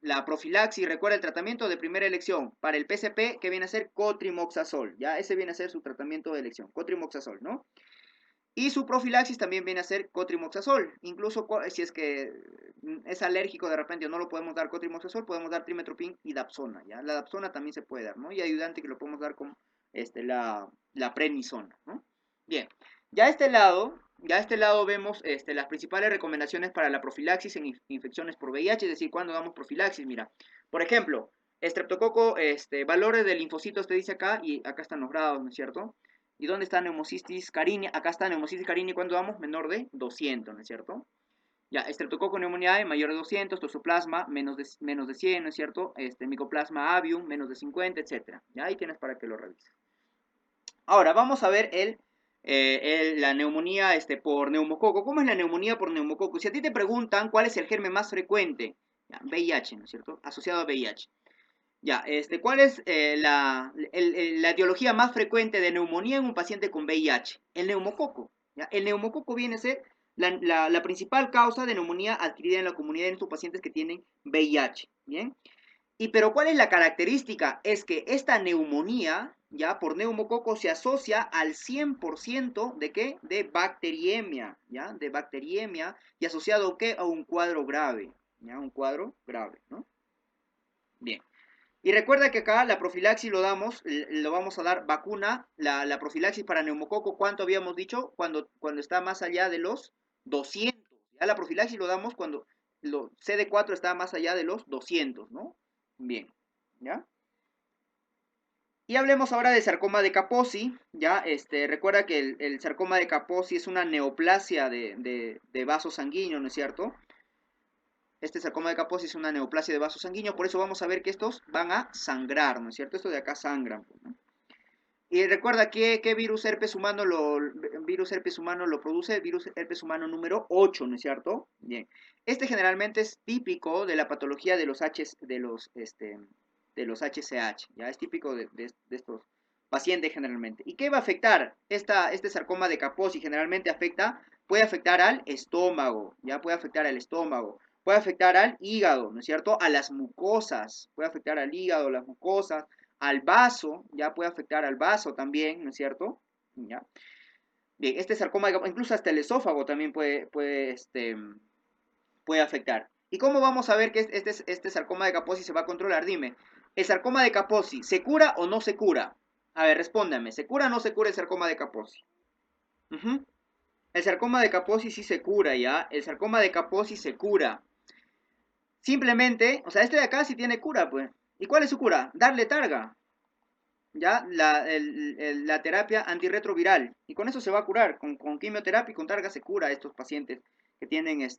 la profilaxis, recuerda el tratamiento de primera elección para el PCP, que viene a ser cotrimoxazol, ya ese viene a ser su tratamiento de elección, cotrimoxazol, ¿no? Y su profilaxis también viene a ser cotrimoxazol. Incluso si es que es alérgico de repente o no lo podemos dar cotrimoxazol, podemos dar trimethoprim y dapsona, ¿ya? La dapsona también se puede dar, ¿no? Y ayudante que lo podemos dar con la prednisona, ¿no? Bien, ya a este lado vemos las principales recomendaciones para la profilaxis en infecciones por VIH, es decir, cuando damos profilaxis, mira, por ejemplo, estreptococo, valores de linfocitos te dice acá, y acá están los grados, ¿no es cierto? ¿Y dónde está neumocistis carinea? Acá está neumocistis carinea cuando damos menor de 200, ¿no es cierto? Ya, estreptococo pneumoniae mayor de 200, toxoplasma menos de 100, ¿no es cierto? Micoplasma avium menos de 50, etcétera. Ya ahí tienes para que lo revises. Ahora, vamos a ver la neumonía por neumococo. ¿Cómo es la neumonía por neumococo? Si a ti te preguntan cuál es el germen más frecuente, ya, VIH, ¿no es cierto? Asociado a VIH. Ya, ¿cuál es la etiología más frecuente de neumonía en un paciente con VIH? El neumococo. ¿Ya? El neumococo viene a ser la principal causa de neumonía adquirida en la comunidad en estos pacientes que tienen VIH. ¿Bien? Pero ¿cuál es la característica? Es que esta neumonía, ya por neumococo, se asocia al 100% de ¿qué? De bacteriemia, ¿ya? De bacteriemia y asociado ¿qué? A un cuadro grave, ¿ya? Un cuadro grave, ¿no? Bien. Y recuerda que acá la profilaxis lo vamos a dar vacuna, la profilaxis para neumococo, ¿cuánto habíamos dicho? Cuando está más allá de los 200. Ya la profilaxis lo damos cuando CD4 está más allá de los 200, ¿no? Bien, ¿ya? Y hablemos ahora de sarcoma de Kaposi, ¿ya? Recuerda que el sarcoma de Kaposi es una neoplasia de vaso sanguíneo, ¿no es cierto? Este sarcoma de Kaposi es una neoplasia de vaso sanguíneo, por eso vamos a ver que estos van a sangrar, ¿no es cierto? Estos de acá sangran, ¿no? Y recuerda que virus herpes humano lo produce el virus herpes humano número 8, ¿no es cierto? Bien. Este generalmente es típico de la patología de los HCH, ya es típico de estos pacientes generalmente. ¿Y qué va a afectar? Este sarcoma de Kaposi generalmente puede afectar al estómago, ya puede afectar al estómago, puede afectar al hígado, ¿no es cierto? A las mucosas, puede afectar al hígado, las mucosas, al vaso, ya puede afectar al vaso también, ¿no es cierto? ¿Ya? Bien, este sarcoma, incluso hasta el esófago también puede afectar. ¿Y cómo vamos a ver que este sarcoma de Kaposi se va a controlar? Dime, ¿el sarcoma de Kaposi se cura o no se cura? A ver, respóndame, ¿se cura o no se cura el sarcoma de Kaposi? Uh-huh. El sarcoma de Kaposi sí se cura, ¿ya? El sarcoma de Kaposi se cura. Simplemente, o sea, este de acá sí tiene cura, pues. ¿Y cuál es su cura? Darle targa. Ya la terapia antirretroviral. Y con eso se va a curar. Con quimioterapia y con targa se cura a estos pacientes que tienen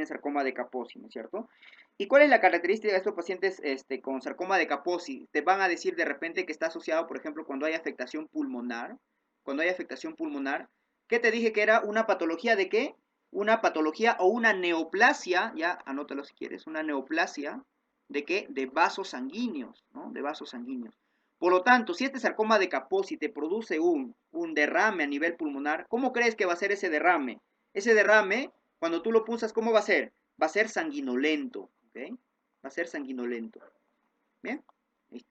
sarcoma de Kaposi, ¿no es cierto? ¿Y cuál es la característica de estos pacientes con sarcoma de Kaposi? Te van a decir de repente que está asociado, por ejemplo, cuando hay afectación pulmonar. Cuando hay afectación pulmonar. ¿Qué te dije que era una patología de qué? Una patología o una neoplasia, ya anótalo si quieres, una neoplasia de qué? De vasos sanguíneos, ¿no? De vasos sanguíneos. Por lo tanto, si este sarcoma de Kaposi te produce un derrame a nivel pulmonar, ¿cómo crees que va a ser ese derrame? Ese derrame, cuando tú lo pulsas, ¿cómo va a ser? Va a ser sanguinolento, ¿ok? Va a ser sanguinolento. ¿Bien? Listo.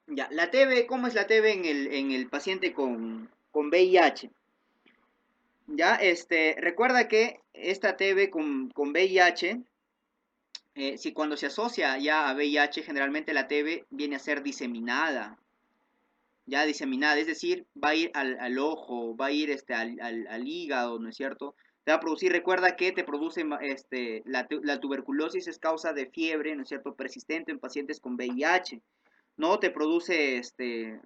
Ya, la TB, ¿cómo es la TB en el paciente con VIH? Ya, recuerda que esta TB con VIH, si cuando se asocia ya a VIH, generalmente la TB viene a ser diseminada, ya diseminada, es decir, va a ir al ojo, va a ir al hígado, ¿no es cierto? Te va a producir, recuerda que te produce, la tuberculosis es causa de fiebre, ¿no es cierto?, persistente en pacientes con VIH, ¿no? Te produce, te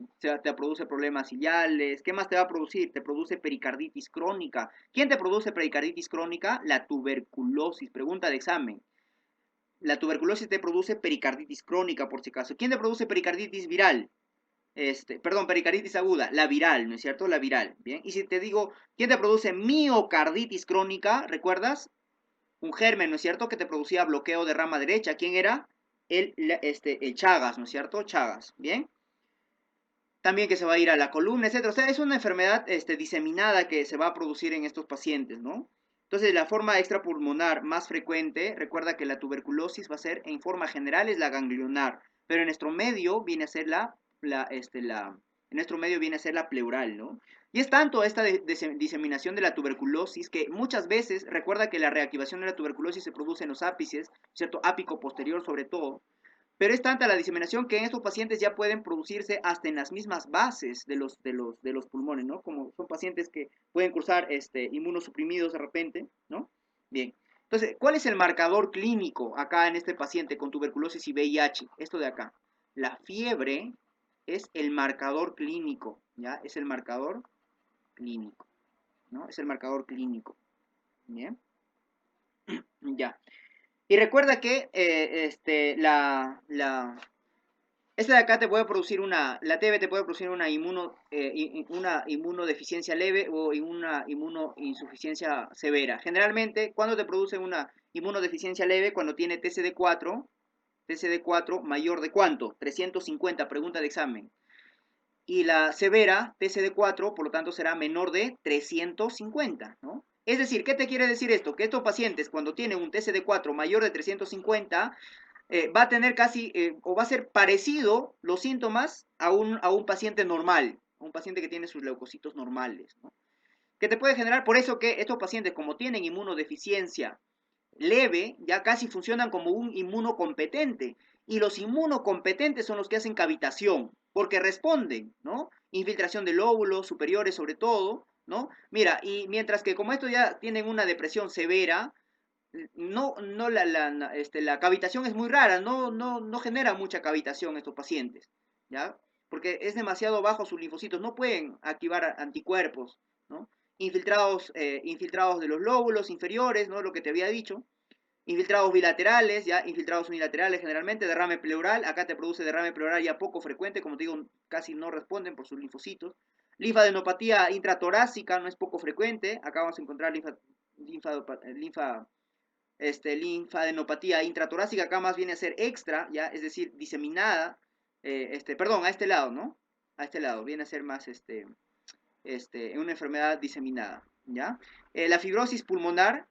produce problemas ciliares, ¿qué más te va a producir? Te produce pericarditis crónica. ¿Quién te produce pericarditis crónica? La tuberculosis, pregunta de examen. La tuberculosis te produce pericarditis crónica, por si acaso. ¿Quién te produce pericarditis viral? Perdón, pericarditis aguda, la viral, ¿no es cierto? La viral, ¿bien? Y si te digo, ¿quién te produce miocarditis crónica? ¿Recuerdas? Un germen, ¿no es cierto? Que te producía bloqueo de rama derecha. ¿Quién era? El Chagas, ¿no es cierto? Chagas, ¿bien? También que se va a ir a la columna, etcétera. O sea, es una enfermedad diseminada que se va a producir en estos pacientes, ¿no? Entonces, la forma extrapulmonar más frecuente, recuerda que la tuberculosis va a ser, en forma general, es la ganglionar, pero en nuestro medio viene a ser en nuestro medio viene a ser la pleural, ¿no? Y es tanto esta diseminación de la tuberculosis que muchas veces, recuerda que la reactivación de la tuberculosis se produce en los ápices, ¿cierto? Ápico posterior sobre todo, pero es tanta la diseminación que en estos pacientes ya pueden producirse hasta en las mismas bases de los pulmones, ¿no? Como son pacientes que pueden cursar inmunosuprimidos de repente, ¿no? Bien. Entonces, ¿cuál es el marcador clínico acá en este paciente con tuberculosis y VIH? Esto de acá. La fiebre es el marcador clínico, ¿ya? Es el marcador clínico, ¿no? Es el marcador clínico, ¿bien? Ya. Y recuerda que esta de acá te puede producir la TB te puede producir una inmunodeficiencia leve o una inmunoinsuficiencia severa. Generalmente, ¿cuándo te produce una inmunodeficiencia leve? Cuando tiene TCD4 mayor de ¿cuánto? 350, pregunta de examen. Y la severa, TCD4, por lo tanto, será menor de 350, ¿no? Es decir, ¿qué te quiere decir esto? Que estos pacientes, cuando tienen un TCD4 mayor de 350, va a tener o va a ser parecido los síntomas a un paciente normal, a un paciente que tiene sus leucocitos normales, ¿no? Que te puede generar, por eso que estos pacientes, como tienen inmunodeficiencia leve, ya casi funcionan como un inmunocompetente. Y los inmunocompetentes son los que hacen cavitación, porque responden, ¿no? Infiltración de lóbulos superiores sobre todo, ¿no? Mira, y mientras que como estos ya tienen una depresión severa, no la cavitación es muy rara, no genera mucha cavitación estos pacientes, ¿ya? Porque es demasiado bajo sus linfocitos, no pueden activar anticuerpos, ¿no? Infiltrados de los lóbulos inferiores, ¿no? Lo que te había dicho. Infiltrados bilaterales, ya, infiltrados unilaterales generalmente, derrame pleural, acá te produce derrame pleural ya poco frecuente, como te digo, casi no responden por sus linfocitos. Linfadenopatía intratorácica no es poco frecuente, acá vamos a encontrar linfadenopatía intratorácica, acá más viene a ser extra, ya, es decir, diseminada, perdón, a este lado, ¿no? A este lado, viene a ser más, una enfermedad diseminada, ¿ya? La fibrosis pulmonar,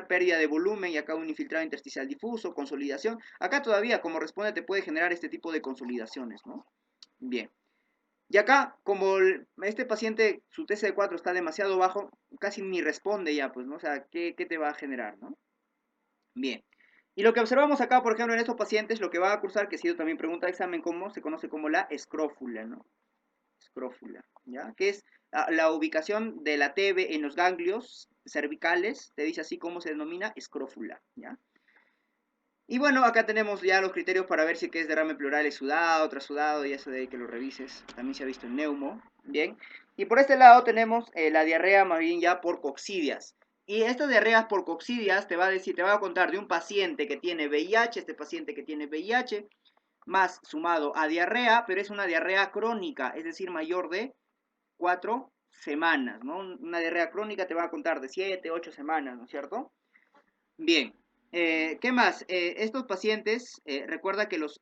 pérdida de volumen y acá un infiltrado intersticial difuso, consolidación. Acá todavía, como responde, te puede generar este tipo de consolidaciones, ¿no? Bien. Y acá, como este paciente, su TCD4 está demasiado bajo, casi ni responde ya, pues, ¿no? O sea, ¿qué te va a generar, no? Bien. Y lo que observamos acá, por ejemplo, en estos pacientes, lo que va a cursar, que ha sido también pregunta de examen, ¿cómo? Se conoce como la escrófula, ¿no? Escrófula, ¿ya? Que es la ubicación de la TB en los ganglios cervicales, te dice así cómo se denomina escrófula, ¿ya? Y bueno, acá tenemos ya los criterios para ver si que es derrame pleural exudado, trasudado, y eso de ahí que lo revises. También se ha visto en neumo, ¿bien? Y por este lado tenemos la diarrea más bien ya por coccidias. Y estas diarreas por coccidias te va a decir, te va a contar de un paciente que tiene VIH, este paciente que tiene VIH, más sumado a diarrea, pero es una diarrea crónica, es decir, mayor de 4 semanas, ¿no? Una diarrea crónica te va a contar de 7, 8 semanas, ¿no es cierto? Bien, ¿qué más? Estos pacientes, recuerda que los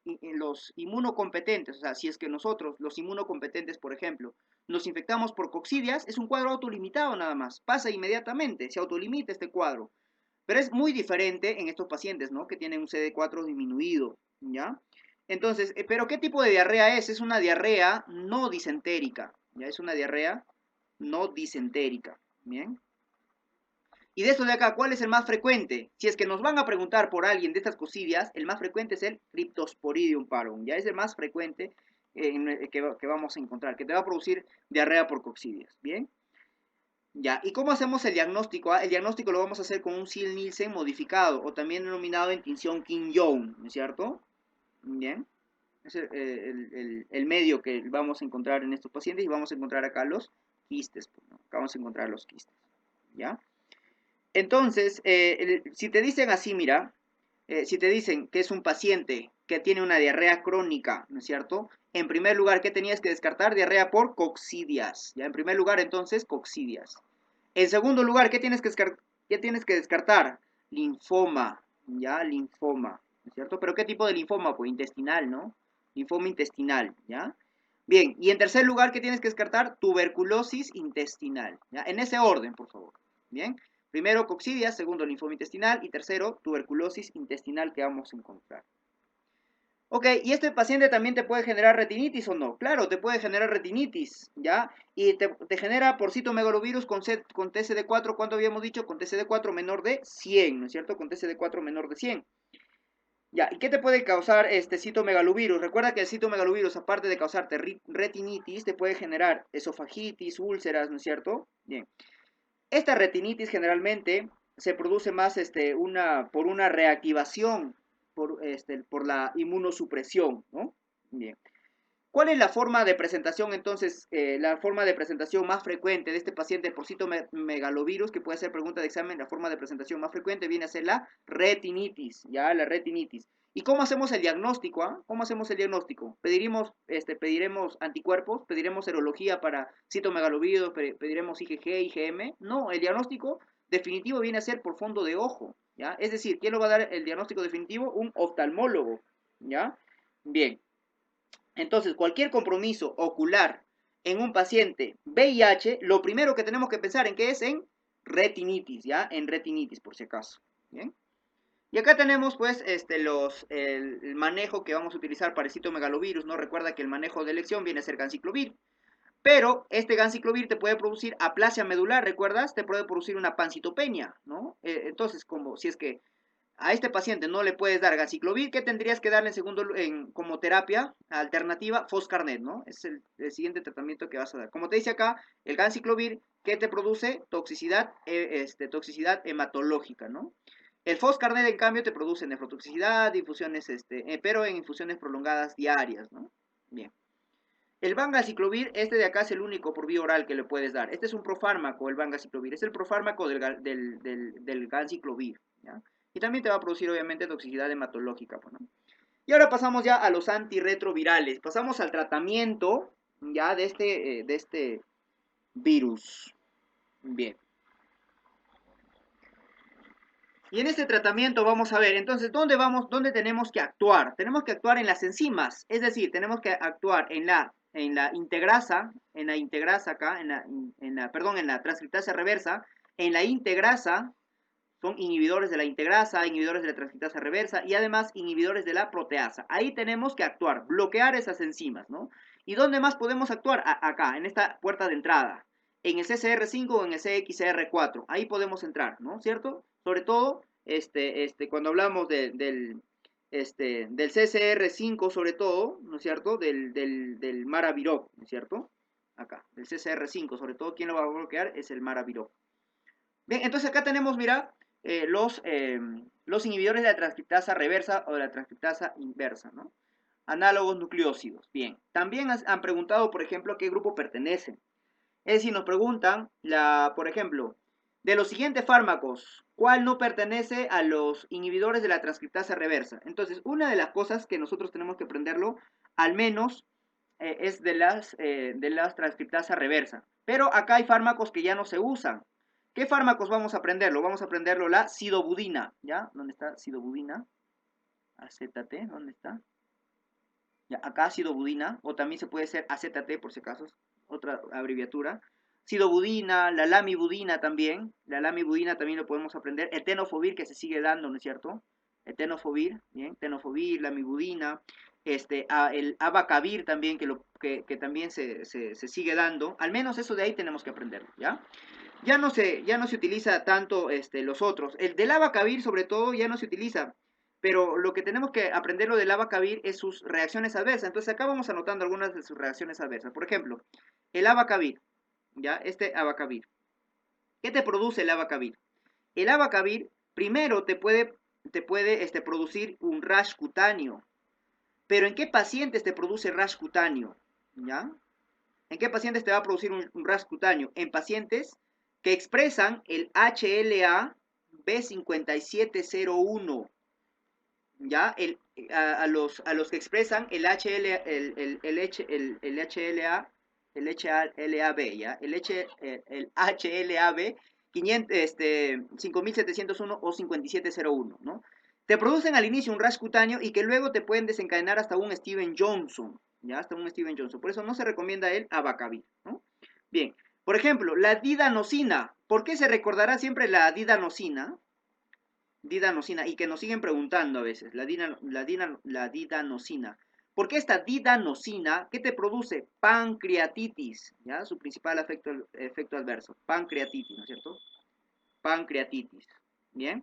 inmunocompetentes, o sea, si es que nosotros, los inmunocompetentes, por ejemplo, nos infectamos por coccidias, es un cuadro autolimitado nada más, pasa inmediatamente, se autolimita este cuadro. Pero es muy diferente en estos pacientes, ¿no? Que tienen un CD4 disminuido, ¿ya? Entonces, ¿pero qué tipo de diarrea es? Es una diarrea no disentérica, ¿ya? Es una diarrea no disentérica, ¿bien? Y de esto de acá, ¿cuál es el más frecuente? Si es que nos van a preguntar por alguien de estas cocidias, el más frecuente es el Cryptosporidium parum, ya es el más frecuente que vamos a encontrar, que te va a producir diarrea por coccidias, ¿bien? Ya, ¿y cómo hacemos el diagnóstico? El diagnóstico lo vamos a hacer con un Sil-Nielsen modificado, o también denominado en tinción King-Young, ¿no es cierto? Bien, es el medio que vamos a encontrar en estos pacientes, y vamos a encontrar acá los quistes, ¿no? Acá vamos a encontrar los quistes, ¿ya? Entonces, si te dicen así, mira, si te dicen que es un paciente que tiene una diarrea crónica, ¿no es cierto? En primer lugar, ¿qué tenías que descartar? Diarrea por coccidias, ¿ya? En primer lugar, entonces, coccidias. En segundo lugar, ¿qué tienes que descartar? Linfoma, ¿ya? Linfoma, ¿no es cierto? ¿Pero qué tipo de linfoma? Pues intestinal, ¿no? Linfoma intestinal, ¿ya? Bien, y en tercer lugar, ¿qué tienes que descartar? Tuberculosis intestinal, ¿ya? En ese orden, por favor, ¿bien? Primero, coccidia, segundo, linfoma intestinal y tercero, tuberculosis intestinal que vamos a encontrar. Ok, ¿y este paciente también te puede generar retinitis o no? Claro, te puede generar retinitis, ¿ya? Y te genera por citomegalovirus con TCD4, ¿cuánto habíamos dicho? Con TCD4 menor de 100, ¿no es cierto? Con TCD4 menor de 100. Ya, ¿y qué te puede causar este citomegalovirus? Recuerda que el citomegalovirus, aparte de causarte retinitis, te puede generar esofagitis, úlceras, ¿no es cierto? Bien. Esta retinitis generalmente se produce más por una reactivación, por la inmunosupresión, ¿no? Bien. ¿Cuál es la forma de presentación entonces, la forma de presentación más frecuente de este paciente por citomegalovirus, que puede ser pregunta de examen, la forma de presentación más frecuente viene a ser la retinitis, ya, la retinitis. ¿Y cómo hacemos el diagnóstico? Ah? ¿Cómo hacemos el diagnóstico? Pediremos anticuerpos, pediremos serología para citomegalovirus, pediremos IgG, IgM. No, el diagnóstico definitivo viene a ser por fondo de ojo, ¿ya? Es decir, ¿quién lo va a dar el diagnóstico definitivo? Un oftalmólogo, ¿ya? Bien. Entonces, cualquier compromiso ocular en un paciente VIH, lo primero que tenemos que pensar en qué es en retinitis, ¿ya? En retinitis, por si acaso, ¿bien? Y acá tenemos, pues, el manejo que vamos a utilizar para el citomegalovirus, ¿no? Recuerda que el manejo de elección viene a ser ganciclovir. Pero este ganciclovir te puede producir aplasia medular, ¿recuerdas? Te puede producir una pancitopenia, ¿no? Entonces, como si es que a este paciente no le puedes dar ganciclovir, ¿qué tendrías que darle como terapia alternativa? Foscarnet, ¿no? Es el siguiente tratamiento que vas a dar. Como te dice acá, el ganciclovir, ¿qué te produce? Toxicidad, toxicidad hematológica, ¿no? El Foscarnet, en cambio, te produce nefrotoxicidad, infusiones, pero en infusiones prolongadas diarias, ¿no? Bien. El vanciclovir, este de acá es el único por vía oral que le puedes dar. Este es un profármaco, el vanciclovir. Es el profármaco del ganciclovir, ¿ya? Y también te va a producir, obviamente, toxicidad hematológica, pues, ¿no? Y ahora pasamos ya a los antirretrovirales. Pasamos al tratamiento, ya, de este virus. Bien. Y en este tratamiento vamos a ver, entonces, ¿dónde tenemos que actuar? Tenemos que actuar en las enzimas, es decir, tenemos que actuar en la integrasa acá, en la transcriptasa reversa, en la integrasa, son inhibidores de la integrasa, inhibidores de la transcriptasa reversa y además inhibidores de la proteasa. Ahí tenemos que actuar, bloquear esas enzimas, ¿no? ¿Y dónde más podemos actuar? Acá, en esta puerta de entrada, en el CCR5 o en el CXCR4, ahí podemos entrar, ¿no? ¿Cierto? Sobre todo, cuando hablamos del CCR5 sobre todo, ¿no es cierto? Del Maraviroc, ¿no es cierto? Acá, del CCR5 sobre todo, ¿quién lo va a bloquear? Es el Maraviroc. Bien, entonces acá tenemos, mira, los inhibidores de la transcriptasa reversa o de la transcriptasa inversa, ¿no? Análogos nucleósidos. Bien, también han preguntado, por ejemplo, a qué grupo pertenecen. Es decir, nos preguntan, por ejemplo, de los siguientes fármacos, ¿cuál no pertenece a los inhibidores de la transcriptasa reversa? Entonces, una de las cosas que nosotros tenemos que aprenderlo, al menos, es de las transcriptasa reversa. Pero acá hay fármacos que ya no se usan. ¿Qué fármacos vamos a aprenderlo? Vamos a aprenderlo la sidobudina, ¿ya? ¿Dónde está sidobudina? AZT, ¿dónde está? Ya, acá sidobudina, o también se puede ser AZT por si acaso, otra abreviatura. Sidobudina, la lamivudina también, lo podemos aprender. El tenofovir que se sigue dando, ¿no es cierto? El tenofovir, bien, tenofovir, lamivudina, el abacavir también, que también se sigue dando. Al menos eso de ahí tenemos que aprenderlo, ¿ya? Ya no se utiliza tanto los otros. El del abacavir, sobre todo, ya no se utiliza. Pero lo que tenemos que aprender lo del abacavir es sus reacciones adversas. Entonces acá vamos anotando algunas de sus reacciones adversas. Por ejemplo, el abacavir, ¿ya? Este abacavir. ¿Qué te produce el abacavir? El abacavir primero te puede producir un rash cutáneo. Pero ¿en qué pacientes te produce rash cutáneo? ¿Ya? ¿En qué pacientes te va a producir un rash cutáneo? En pacientes que expresan el HLA B5701. ¿Ya? A los que expresan el HLA, el HLA, el HLA-B, ¿ya? El HLA-B 5701 o 5701, ¿no? Te producen al inicio un rash cutáneo y que luego te pueden desencadenar hasta un Steven Johnson, ¿ya? Hasta un Steven Johnson. Por eso no se recomienda el abacavir, ¿no? Bien. Por ejemplo, la didanosina. ¿Por qué se recordará siempre la didanosina? Didanosina, y que nos siguen preguntando a veces, la didanosina. ¿Por qué esta didanosina, qué te produce? Pancreatitis, ¿ya? Su principal efecto adverso, pancreatitis, ¿no es cierto? Pancreatitis, ¿bien?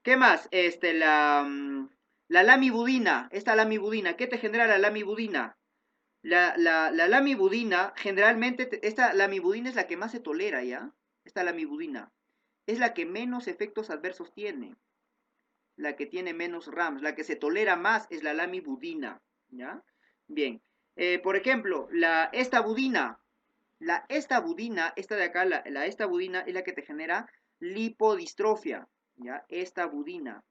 ¿Qué más? La lamivudina, esta lamivudina, ¿qué te genera la lamivudina? La lamivudina, generalmente, esta lamivudina es la que más se tolera, ¿ya? Esta lamivudina es la que menos efectos adversos tiene, la que tiene menos RAMs, la que se tolera más es la lamivudina, ¿ya? Bien, por ejemplo, la estabudina, esta de acá, la estabudina es la que te genera lipodistrofia, ¿ya? Estabudina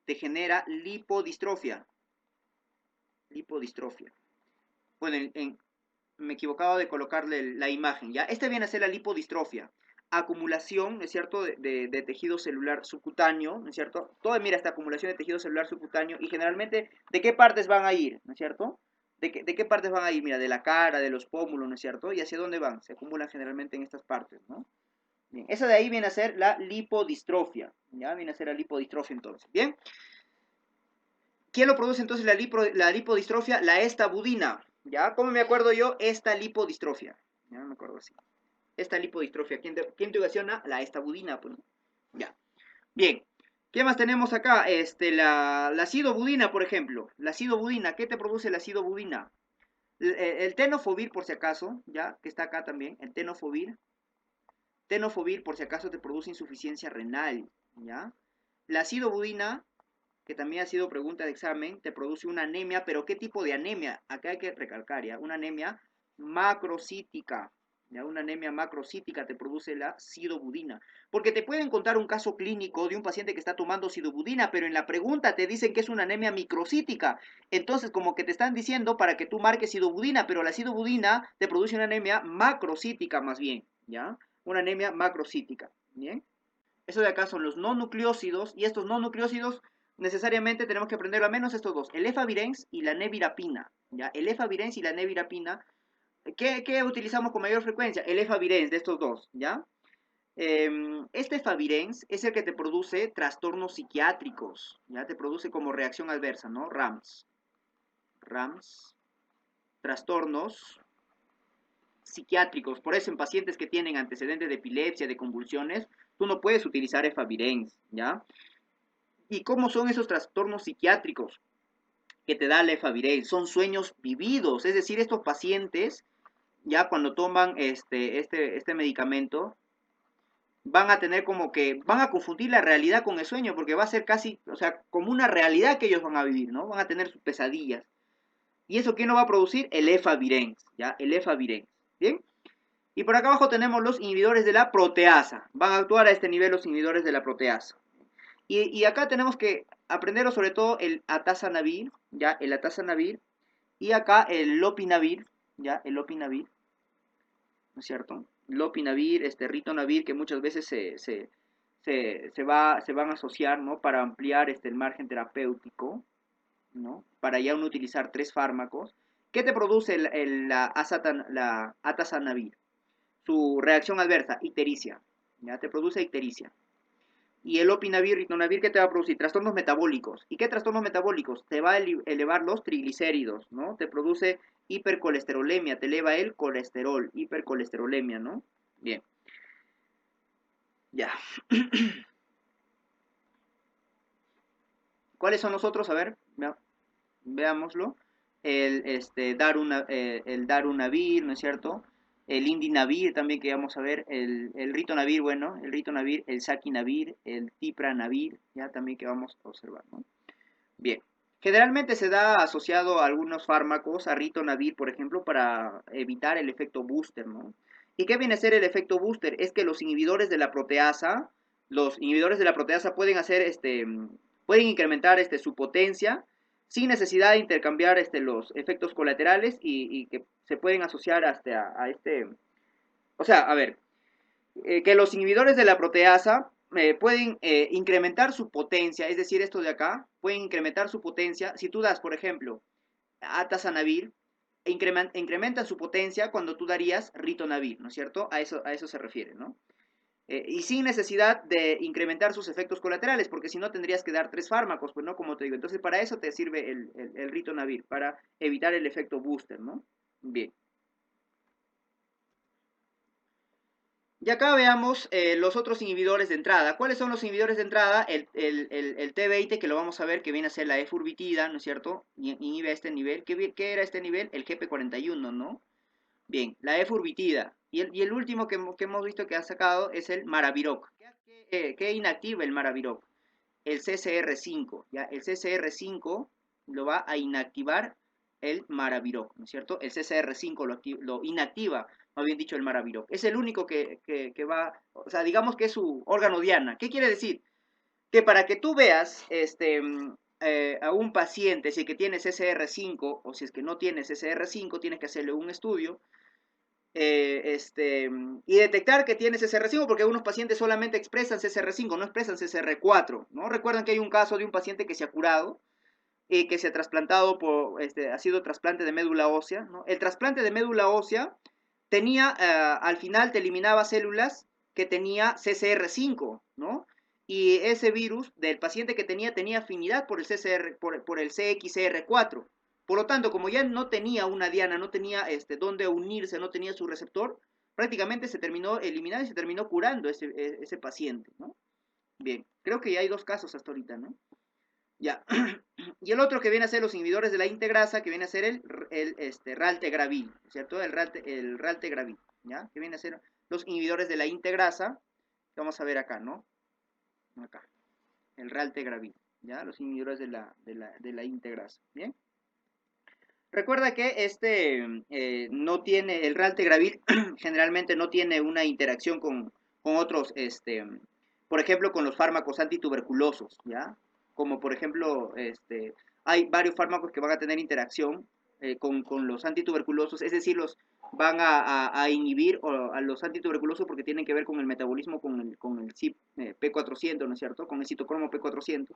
te genera lipodistrofia, lipodistrofia. Bueno, me he equivocado de colocarle la imagen, ¿ya? Este viene a ser la lipodistrofia. Acumulación, ¿no es cierto?, de tejido celular subcutáneo, ¿no es cierto? Mira, esta acumulación de tejido celular subcutáneo y generalmente, ¿de qué partes van a ir?, ¿no es cierto? ¿De qué partes van a ir? Mira, de la cara, de los pómulos, ¿no es cierto? ¿Y hacia dónde van? Se acumulan generalmente en estas partes, ¿no? Bien, esa de ahí viene a ser la lipodistrofia, ¿ya? Viene a ser la lipodistrofia entonces, ¿bien? ¿Quién lo produce entonces la lipodistrofia? La estabudina, ¿ya? ¿Cómo me acuerdo yo? Esta lipodistrofia, ya me acuerdo así. Esta lipodistrofia, ¿quién te ocasiona? La estabudina, pues, ¿no? Ya. Bien. ¿Qué más tenemos acá? La acidobudina, por ejemplo. La acidobudina, ¿qué te produce la acidobudina? El tenofovir, por si acaso, ¿ya? Que está acá también, el tenofovir. Tenofovir, por si acaso, te produce insuficiencia renal, ¿ya? La acidobudina, que también ha sido pregunta de examen, te produce una anemia, pero ¿qué tipo de anemia? Acá hay que recalcar, ¿ya? Una anemia macrocítica, ¿ya? Una anemia macrocítica te produce la sidobudina. Porque te pueden contar un caso clínico de un paciente que está tomando sidobudina, pero en la pregunta te dicen que es una anemia microcítica. Entonces, como que te están diciendo para que tú marques sidobudina, pero la sidobudina te produce una anemia macrocítica más bien, ¿ya? Una anemia macrocítica, ¿bien? Eso de acá son los no nucleócidos, y estos no nucleócidos necesariamente tenemos que aprender al menos estos dos, el efavirenz y la nevirapina, ¿ya? El efavirenz y la nevirapina, ¿qué utilizamos con mayor frecuencia? El efavirenz de estos dos, ¿ya? Este efavirenz es el que te produce trastornos psiquiátricos, ¿ya? Te produce como reacción adversa, ¿no? RAMS, trastornos psiquiátricos. Por eso en pacientes que tienen antecedentes de epilepsia, de convulsiones, tú no puedes utilizar efavirenz, ¿ya? ¿Y cómo son esos trastornos psiquiátricos que te da la efavirenz? Son sueños vividos, es decir, estos pacientes, ya cuando toman este medicamento, van a tener como que, van a confundir la realidad con el sueño, porque va a ser casi, o sea, como una realidad que ellos van a vivir, ¿no? Van a tener sus pesadillas. ¿Y eso quién lo va a producir? El efavirenz, ¿ya? El efavirenz, ¿bien? Y por acá abajo tenemos los inhibidores de la proteasa. Van a actuar a este nivel los inhibidores de la proteasa. Y acá tenemos que aprenderlo sobre todo el atazanavir, ¿ya? El atazanavir. Y acá el lopinavir, ¿ya? El lopinavir, ¿no es cierto? Lopinavir, ritonavir, que muchas veces se van a asociar, ¿no? Para ampliar el margen terapéutico, ¿no? Para ya uno utilizar 3 fármacos. ¿Qué te produce la atazanavir? Su reacción adversa, ictericia, ¿ya? Te produce ictericia. Y el opinavir, ritonavir, ¿qué te va a producir? Trastornos metabólicos. ¿Y qué trastornos metabólicos? Te va a elevar los triglicéridos, ¿no? Te produce hipercolesterolemia, te eleva el colesterol, hipercolesterolemia, ¿no? Bien. Ya. ¿Cuáles son los otros? A ver, veámoslo. El darunavir, ¿no es cierto? El indinavir también que vamos a ver, el ritonavir, bueno, el ritonavir, el saquinavir, el tipranavir, ya también que vamos a observar, ¿no? Bien, generalmente se da asociado a algunos fármacos, a ritonavir, por ejemplo, para evitar el efecto booster, ¿no? ¿Y qué viene a ser el efecto booster? Es que los inhibidores de la proteasa pueden hacer, pueden incrementar su potencia sin necesidad de intercambiar los efectos colaterales y que se pueden asociar hasta o sea, a ver, que los inhibidores de la proteasa pueden incrementar su potencia, es decir, esto de acá, pueden incrementar su potencia. Si tú das, por ejemplo, atazanavir, incrementan su potencia cuando tú darías ritonavir, ¿no es cierto? A eso se refiere, ¿no? Y sin necesidad de incrementar sus efectos colaterales, porque si no tendrías que dar 3 fármacos, pues no, como te digo. Entonces para eso te sirve el ritonavir, para evitar el efecto booster, ¿no? Bien. Y acá veamos los otros inhibidores de entrada. ¿Cuáles son los inhibidores de entrada? El T20, que lo vamos a ver, que viene a ser la efurbitida, ¿no es cierto? Inhibe a este nivel. ¿Qué era este nivel? El GP41, ¿no? Bien, la efurbitida. Y el último que hemos visto que ha sacado es el maraviroc. ¿Qué inactiva el maraviroc? El CCR5, ¿ya? El CCR5 lo va a inactivar el maraviroc, ¿no es cierto? El CCR5 lo inactiva, más bien dicho, el maraviroc. Es el único que va, o sea, digamos que es su órgano diana. ¿Qué quiere decir? Que para que tú veas a un paciente, si es que tiene CCR5 o si es que no tiene CCR5, tienes que hacerle un estudio y detectar que tiene CCR5, porque algunos pacientes solamente expresan CCR5, no expresan CCR4, ¿no? Recuerdan que hay un caso de un paciente que se ha curado, que se ha trasplantado ha sido trasplante de médula ósea, ¿no? El trasplante de médula ósea tenía, al final te eliminaba células que tenía CCR5, ¿no? Y ese virus del paciente que tenía afinidad por el por el CXCR4. Por lo tanto, como ya no tenía una diana, no tenía dónde unirse, no tenía su receptor, prácticamente se terminó eliminando y se terminó curando ese paciente, ¿no? Bien, creo que ya hay 2 casos hasta ahorita, ¿no? Ya. Y el otro que viene a ser los inhibidores de la integrasa, que viene a ser el raltegravir, ¿cierto? El raltegravir, ¿ya? Que viene a ser los inhibidores de la integrasa, que vamos a ver acá, ¿no? Acá, el raltegravir, ¿ya? Los inhibidores de la integrasa, ¿bien? Recuerda que no tiene, el raltegravir generalmente no tiene una interacción con otros, por ejemplo, con los fármacos antituberculosos, ¿ya? Como por ejemplo, hay varios fármacos que van a tener interacción con los antituberculosos, es decir, los van a inhibir a los antituberculosos porque tienen que ver con el metabolismo con el CYP P400, ¿no es cierto? Con el citocromo P400.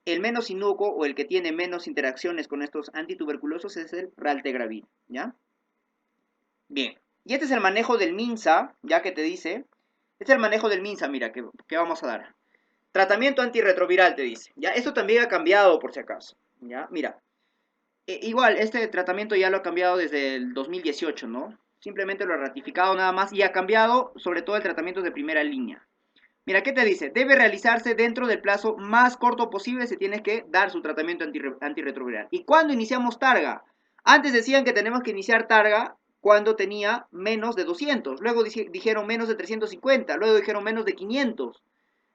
El menos inocuo o el que tiene menos interacciones con estos antituberculosos es el raltegravir, ¿ya? Bien. Y este es el manejo del MINSA, ya que te dice. Este es el manejo del MINSA, mira, que vamos a dar. Tratamiento antirretroviral, te dice. ¿Ya? Esto también ha cambiado, por si acaso. ¿Ya? Mira. Igual, este tratamiento ya lo ha cambiado desde el 2018, ¿no? Simplemente lo ha ratificado nada más y ha cambiado sobre todo el tratamiento de primera línea. Mira, ¿qué te dice? Debe realizarse dentro del plazo más corto posible, se tiene que dar su tratamiento antirretroviral. ¿Y cuándo iniciamos Targa? Antes decían que tenemos que iniciar Targa cuando tenía menos de 200, luego dijeron menos de 350, luego dijeron menos de 500.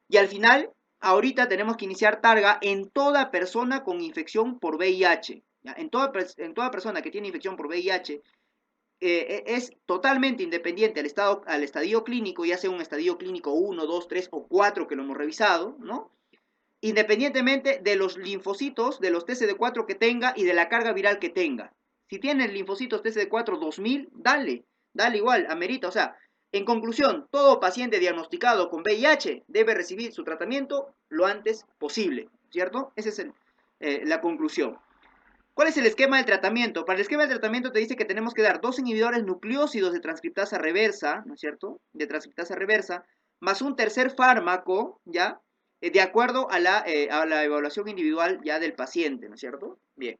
Y al final, ahorita tenemos que iniciar Targa en toda persona con infección por VIH. ¿Ya? En toda persona que tiene infección por VIH, es totalmente independiente al estadio clínico, ya sea un estadio clínico 1, 2, 3 o 4 que lo hemos revisado, ¿no? Independientemente de los linfocitos, de los TCD4 que tenga y de la carga viral que tenga. Si tiene linfocitos TCD4 2000, dale igual, amerita. O sea, en conclusión, todo paciente diagnosticado con VIH debe recibir su tratamiento lo antes posible, ¿cierto? Esa es la conclusión. ¿Cuál es el esquema del tratamiento? Para el esquema del tratamiento te dice que tenemos que dar 2 inhibidores nucleósidos de transcriptasa reversa, ¿no es cierto? De transcriptasa reversa, más un tercer fármaco, ¿ya? De acuerdo a la evaluación individual ya del paciente, ¿no es cierto? Bien.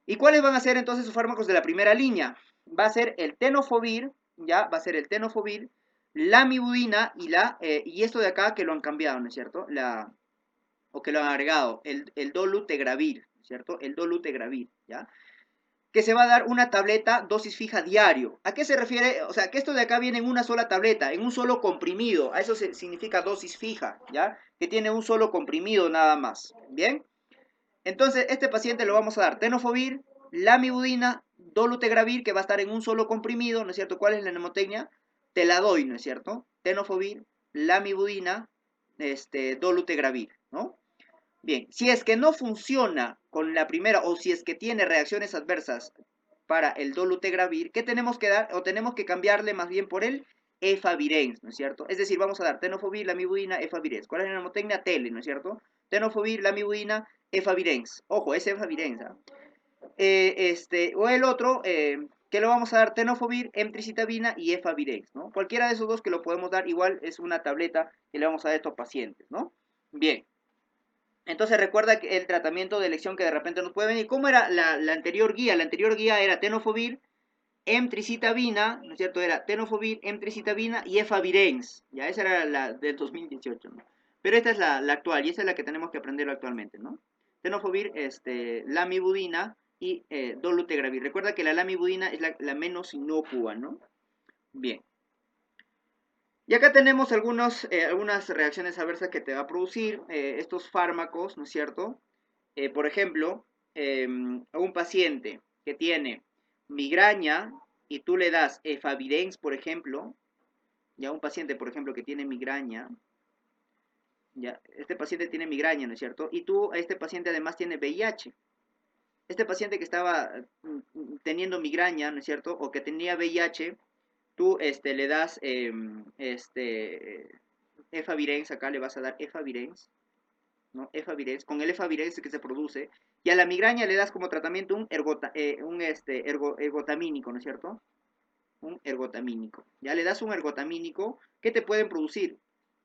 ¿Y cuáles van a ser entonces sus fármacos de la primera línea? Va a ser el tenofovir, ¿ya? Va a ser el tenofovir, la mibudina y esto de acá que lo han cambiado, ¿no es cierto? O que lo han agregado, el dolutegravir, ¿cierto? El dolutegravir, ¿ya? Que se va a dar una tableta dosis fija diario. ¿A qué se refiere? O sea, que esto de acá viene en una sola tableta, en un solo comprimido. A eso significa dosis fija, ¿ya? Que tiene un solo comprimido nada más, ¿bien? Entonces, este paciente lo vamos a dar tenofovir, lamivudina, dolutegravir, que va a estar en un solo comprimido, ¿no es cierto? ¿Cuál es la mnemotecnia? Te la doy, ¿no es cierto? Tenofovir, lamivudina, dolutegravir, ¿no? Bien, si es que no funciona con la primera o si es que tiene reacciones adversas para el dolutegravir, ¿qué tenemos que dar? O tenemos que cambiarle más bien por el efavirenz, ¿no es cierto? Es decir, vamos a dar tenofovir, lamivudina, efavirenz. ¿Cuál es la mnemotecnia? Tele, ¿no es cierto? Tenofovir, lamivudina, efavirenz. Ojo, es efavirenz, ¿eh? O el otro, que lo vamos a dar tenofovir, emtricitabina y efavirenz, ¿no? Cualquiera de esos dos que lo podemos dar, igual es una tableta que le vamos a dar a estos pacientes, ¿no? Bien. Entonces recuerda que el tratamiento de elección que de repente nos puede venir. ¿Cómo era la anterior guía? La anterior guía era tenofovir, emtricitabina, ¿no es cierto? Era tenofovir, emtricitabina y efavirenz. Ya, esa era la del 2018, ¿no? Pero esta es la actual y esa es la que tenemos que aprender actualmente, ¿no? Tenofovir, lamivudina y dolutegravir. Recuerda que la lamivudina es la menos inocua, ¿no? Bien. Y acá tenemos algunas reacciones adversas que te va a producir estos fármacos, ¿no es cierto? Por ejemplo, a un paciente que tiene migraña y tú le das efavirenz, por ejemplo, ya un paciente, por ejemplo, que tiene migraña, ya, este paciente tiene migraña, ¿no es cierto? Y tú, a este paciente además tiene VIH. Este paciente que estaba teniendo migraña, ¿no es cierto? O que tenía VIH, tú le das efavirenz, acá le vas a dar efavirenz, ¿no? Efavirenz, con el efavirenz que se produce, y a la migraña le das como tratamiento ergotamínico, ¿no es cierto? Un ergotamínico. Ya le das un ergotamínico, ¿qué te pueden producir?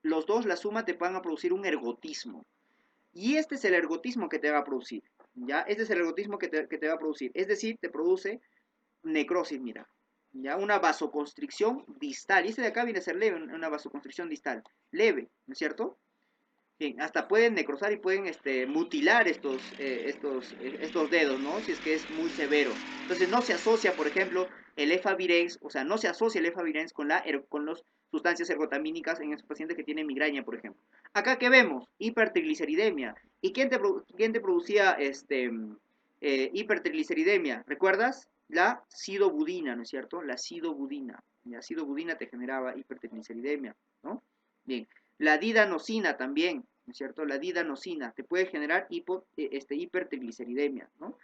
Los dos, la suma, te van a producir un ergotismo. Y este es el ergotismo que te va a producir, ¿ya? Este es el ergotismo que te va a producir. Es decir, te produce necrosis, mira. Ya, una vasoconstricción distal. Y este de acá viene a ser leve, una vasoconstricción distal. Leve, ¿no es cierto? Bien, hasta pueden necrosar y pueden mutilar estos dedos, ¿no? Si es que es muy severo. Entonces no se asocia, por ejemplo, el efavirenz, o sea, no se asocia el efavirenz con las sustancias ergotamínicas en ese paciente que tiene migraña, por ejemplo. Acá que vemos, hipertrigliceridemia. ¿Y quién te producía hipertrigliceridemia? ¿Recuerdas? La sidobudina, ¿no es cierto? La sidobudina. La sidobudina te generaba hipertrigliceridemia, ¿no? Bien. La didanosina también, ¿no es cierto? La didanosina te puede generar hipertrigliceridemia, ¿no?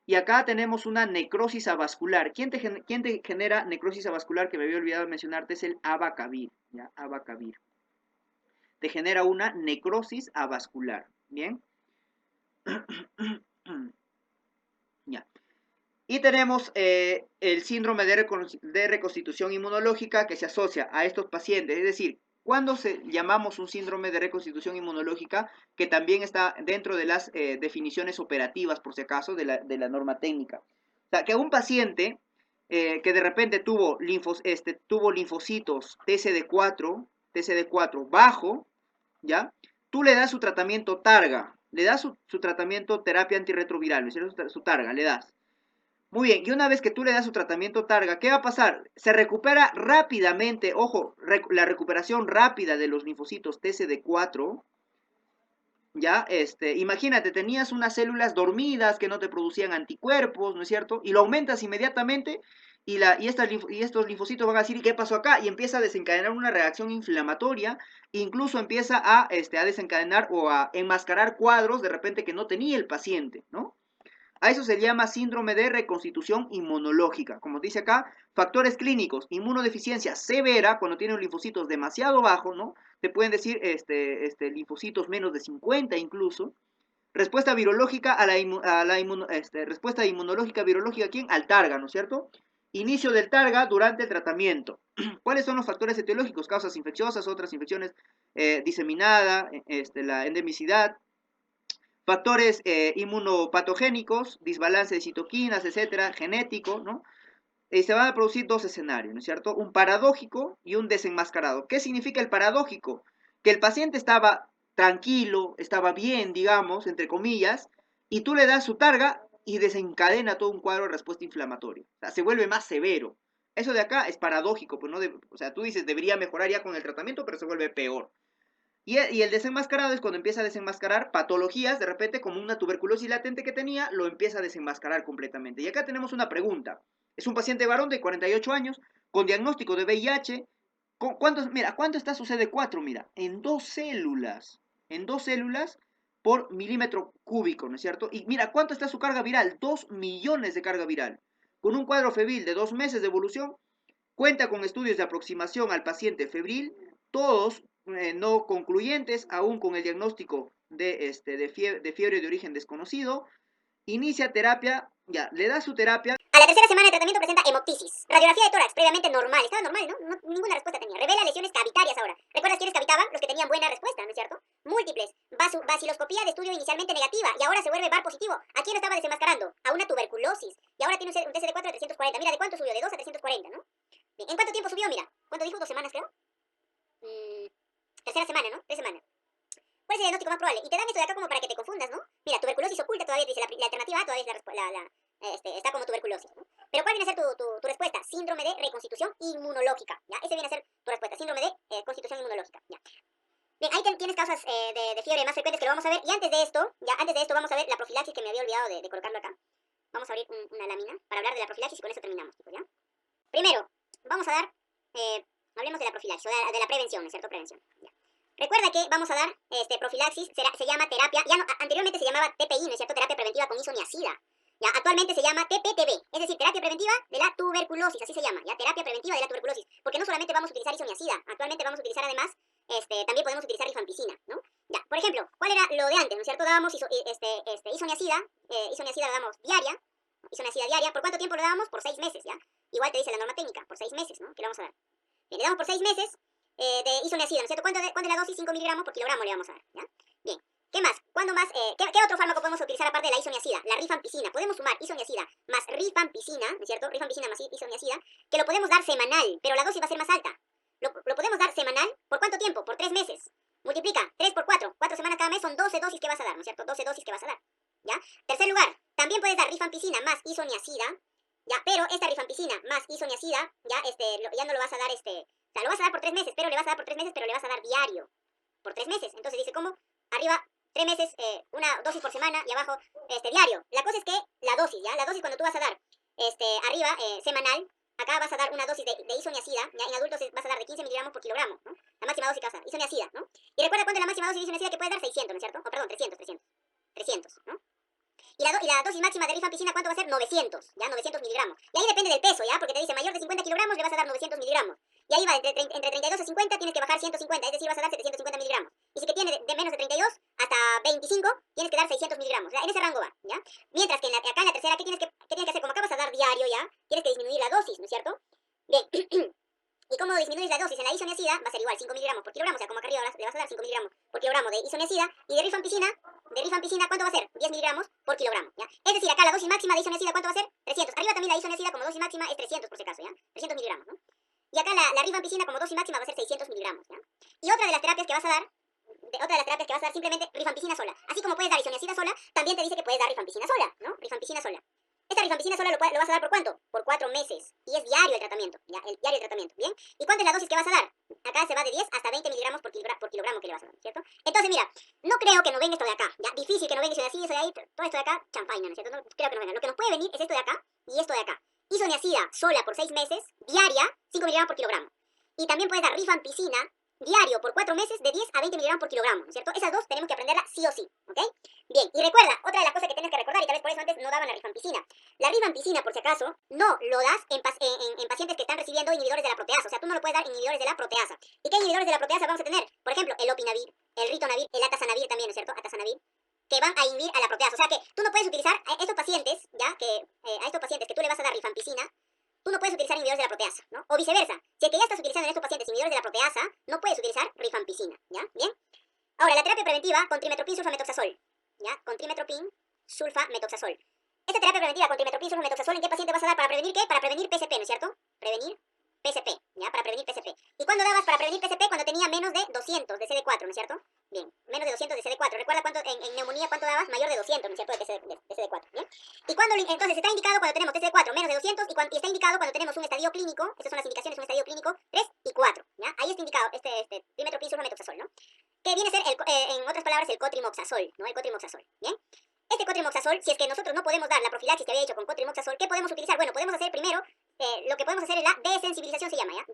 Y acá tenemos una necrosis avascular. ¿Quién te genera necrosis avascular? Que me había olvidado mencionarte, es el abacavir, ¿ya? Abacavir. Te genera una necrosis avascular, ¿bien? Ya. Y tenemos el síndrome de reconstitución inmunológica que se asocia a estos pacientes, es decir, cuando llamamos un síndrome de reconstitución inmunológica, que también está dentro de las definiciones operativas, por si acaso, de la norma técnica. O sea, que un paciente que de repente tuvo linfocitos TCD4 bajo, ¿ya? Tú le das su tratamiento targa, le das su tratamiento terapia antirretroviral, su targa, le das. Muy bien, y una vez que tú le das su tratamiento targa, ¿qué va a pasar? Se recupera rápidamente, ojo, la recuperación rápida de los linfocitos TCD4, ¿ya? Imagínate, tenías unas células dormidas que no te producían anticuerpos, ¿no es cierto? Y lo aumentas inmediatamente y estos linfocitos van a decir, ¿qué pasó acá? Y empieza a desencadenar una reacción inflamatoria, incluso empieza a desencadenar o a enmascarar cuadros de repente que no tenía el paciente, ¿no? A eso se llama síndrome de reconstitución inmunológica. Como dice acá, factores clínicos, inmunodeficiencia severa, cuando tienen linfocitos demasiado bajos, ¿no? Te pueden decir linfocitos menos de 50 incluso. Respuesta virológica respuesta inmunológica virológica, ¿quién? Al targa, ¿no es cierto? Inicio del targa durante el tratamiento. ¿Cuáles son los factores etiológicos? Causas infecciosas, otras infecciones diseminada, la endemicidad, factores inmunopatogénicos, desbalance de citoquinas, etcétera, genético, ¿no? Se van a producir dos escenarios, ¿no es cierto? Un paradójico y un desenmascarado. ¿Qué significa el paradójico? Que el paciente estaba tranquilo, estaba bien, digamos, entre comillas, y tú le das su targa y desencadena todo un cuadro de respuesta inflamatoria. O sea, se vuelve más severo. Eso de acá es paradójico, pues no o sea, tú dices debería mejorar ya con el tratamiento, pero se vuelve peor. Y el desenmascarado es cuando empieza a desenmascarar patologías, de repente como una tuberculosis latente que tenía, lo empieza a desenmascarar completamente. Y acá tenemos una pregunta. Es un paciente varón de 48 años con diagnóstico de VIH. ¿Cuánto está su CD4? Mira, en dos células por milímetro cúbico, ¿no es cierto? Y mira, ¿cuánto está su carga viral? 2 millones de carga viral. Con un cuadro febril de 2 meses de evolución, cuenta con estudios de aproximación al paciente febril, todos no concluyentes, aún con el diagnóstico de fiebre de origen desconocido. Inicia terapia Ya, le da su terapia. A la tercera semana de tratamiento presenta hemoptisis. Radiografía de tórax, previamente normal. Estaba normal, ¿no? Ninguna respuesta tenía. Revela lesiones cavitarias ahora. ¿Recuerdas quiénes cavitaban? Los que tenían buena respuesta, ¿no es cierto? Múltiples. Baciloscopía de estudio inicialmente negativa y ahora se vuelve VAR positivo. ¿A quién lo estaba desenmascarando? A una tuberculosis. Y ahora tiene un TCD4 de 340. Mira, ¿de cuánto subió? De 2 a 340, ¿no? Bien. ¿En cuánto tiempo subió? Mira. ¿Cuánto dijo? 2 semanas, creo. Tercera semana, ¿no? 3 semanas. ¿Cuál es el diagnóstico más probable? Y te dan esto de acá como para que te confundas, ¿no? Mira, tuberculosis oculta todavía dice la alternativa A, todavía es está como tuberculosis, ¿no? Pero ¿cuál viene a ser tu respuesta? Síndrome de reconstitución inmunológica, ¿ya? Ese viene a ser tu respuesta, síndrome de constitución inmunológica, ¿ya? Bien, ahí tienes causas de fiebre más frecuentes que lo vamos a ver. Y antes de esto vamos a ver la profilaxis que me había olvidado de colocarlo acá. Vamos a abrir una lámina para hablar de la profilaxis y con eso terminamos, chicos, ¿ya? Primero, vamos a dar, hablemos de la profilaxis, o de la prevención, ¿no es cierto? Prevención, ¿ya? Recuerda que vamos a dar profilaxis, se llama terapia, ya no, anteriormente se llamaba TPI, ¿no es cierto? Terapia preventiva con isoniazida. Ya, actualmente se llama TPTB, es decir, terapia preventiva de la tuberculosis, así se llama, ya, terapia preventiva de la tuberculosis, porque no solamente vamos a utilizar isoniazida, actualmente vamos a utilizar además, también podemos utilizar rifampicina, ¿no? Ya, por ejemplo, ¿cuál era lo de antes, no es cierto? Dábamos isoniazida, isoniazida la damos diaria, isoniazida diaria, ¿por cuánto tiempo lo dábamos? Por 6 meses, ¿ya? Igual te dice la norma técnica, por 6 meses, ¿no? Que lo vamos a dar. Bien, le damos por 6 meses, de isoniazida, ¿no es cierto? ¿Cuánto es la dosis? 5 miligramos por kilogramo le vamos a dar, ¿ya? Bien. ¿Qué más? ¿Cuándo más? ¿Qué otro fármaco podemos utilizar aparte de la isoniazida? La rifampicina. Podemos sumar isoniazida más rifampicina, ¿no es cierto? Rifampicina más isoniazida, que lo podemos dar semanal, pero la dosis va a ser más alta. Lo podemos dar semanal, ¿por cuánto tiempo? Por 3 meses. Multiplica 3 por 4, 4 semanas cada mes son 12 dosis que vas a dar, ¿no es cierto? 12 dosis que vas a dar, ¿ya? Tercer lugar, también puedes dar rifampicina más isoniazida, ¿ya? Pero esta rifampicina más isoniazida, ya, ya no lo vas a dar, o sea, lo vas a dar por 3 meses, pero le vas a dar por 3 meses, pero le vas a dar diario. Por 3 meses. Entonces dice, ¿cómo? Arriba, 3 meses, una dosis por semana y abajo, diario. La cosa es que la dosis, ¿ya? La dosis cuando tú vas a dar, arriba, semanal, acá vas a dar una dosis de isoniazida, ¿ya? En adultos vas a dar de 15 miligramos por kilogramo, ¿no? La máxima dosis que vas a dar, isoniazida, ¿no? Y recuerda cuánto es la máxima dosis de isoniazida que puedes dar, 600, ¿no es cierto? O perdón, 300, ¿no? Y la dosis máxima de rifampicina, ¿cuánto va a ser? 900, ¿ya? 900 miligramos. Y ahí depende del peso, ¿ya? Porque te dice mayor de 50 kilogramos le vas a dar 900 miligramos. Y ahí va, entre 32 a 50 tienes que bajar 150, es decir, vas a dar 750 miligramos. Y si que tiene de menos de 32 hasta 25, tienes que dar 600 miligramos. O sea, en ese rango va, ¿ya? Mientras que acá en la tercera, ¿qué tienes que hacer? Como acá vas a dar diario, ¿ya? Tienes que disminuir la dosis, ¿no es cierto? Bien. ¿Y cómo disminuyes la dosis en la isoniazida? Va a ser igual, 5 miligramos por kilogramo, o sea, como acá arriba le vas a dar 5 miligramos por kilogramo de isoniazida. Y de rifampicina, ¿cuánto va a ser? 10 miligramos por kilogramo, ¿ya? Es decir, acá la dosis máxima de isoniazida, ¿cuánto va a ser? 300. Arriba también la isoniazida como dosis máxima es 300 por si acaso, ¿ya? 300 miligramos, ¿no? Y acá la rifampicina como dosis máxima va a ser 600 miligramos, ¿ya? Y otra de las terapias que vas a dar, simplemente rifampicina sola. Así como puedes dar isoniazida sola, también te dice que puedes dar rifampicina sola, ¿no? Rifampicina sola. Esta rifampicina sola lo vas a dar ¿por cuánto? Por 4 meses. Y es diario el tratamiento, ¿ya? El diario el tratamiento, ¿bien? ¿Y cuánto es la dosis que vas a dar? Acá se va de 10 hasta 20 miligramos por kilogramo que le vas a dar, ¿cierto? Entonces, mira, no creo que nos venga esto de acá, ¿ya? Difícil que nos venga eso de así, eso de ahí, todo esto de acá, champaña, ¿no es cierto? No creo que nos venga. Lo que nos puede venir es esto de acá y esto de acá. Isoniazida sola por 6 meses, diaria, 5 miligramos por kilogramo. Y también puedes dar rifampicina diario por 4 meses de 10 a 20 miligramos por kilogramo, ¿no es cierto? Esas dos tenemos que aprenderlas sí o sí, ¿ok? Bien, y recuerda, otra de las cosas que tienes que recordar, y tal vez por eso antes no daban la rifampicina. La rifampicina, por si acaso, no lo das en pacientes que están recibiendo inhibidores de la proteasa. O sea, tú no lo puedes dar inhibidores de la proteasa. ¿Y qué inhibidores de la proteasa vamos a tener? Por ejemplo, el opinavir, el ritonavir, el atazanavir también, ¿no es cierto? Atazanavir, que van a inhibir a la proteasa. O sea que tú no puedes utilizar a estos pacientes, ¿ya? A estos pacientes que tú le vas a dar rifampicina, tú no puedes utilizar inhibidores de la proteasa, ¿no? O viceversa, si es que ya estás utilizando en estos pacientes inhibidores de la proteasa, no puedes utilizar rifampicina, ¿ya? ¿Bien? Ahora, la terapia preventiva con trimetopin sulfametoxazol, ¿ya? Con trimetopin sulfametoxazol. Esta terapia preventiva con trimetopin sulfametoxazol, ¿en qué paciente vas a dar? ¿Para prevenir qué? Para prevenir PSP, ¿no es cierto? Prevenir PSP, ¿ya? Para prevenir PSP. ¿Y cuándo dabas para prevenir PSP? Cuando tenía menos de 200 de CD4, ¿no es cierto? Bien, menos de 200 de CD4. ¿Recuerda cuánto en neumonía cuánto dabas? Mayor de 200, ¿no es cierto? De CD4, ¿bien? ¿Y cuándo? Entonces está indicado cuando tenemos TCD4 menos de 200 y está indicado cuando tenemos un estadio clínico, estas son las indicaciones, un estadio clínico 3 y 4, ¿ya? Ahí está indicado trimetopin sulfametoxazol, ¿no? Que viene a ser, en otras palabras, el cotrimoxazol, ¿no? El cotrimoxazol, ¿bien? Este cotrimoxazol, si es que nosotros no podemos dar la profilaxis que había hecho con cotrimoxazol, ¿qué podemos utilizar? Bueno, podemos hacer primero, lo que podemos hacer es la desensibilización, se llama, ¿ya?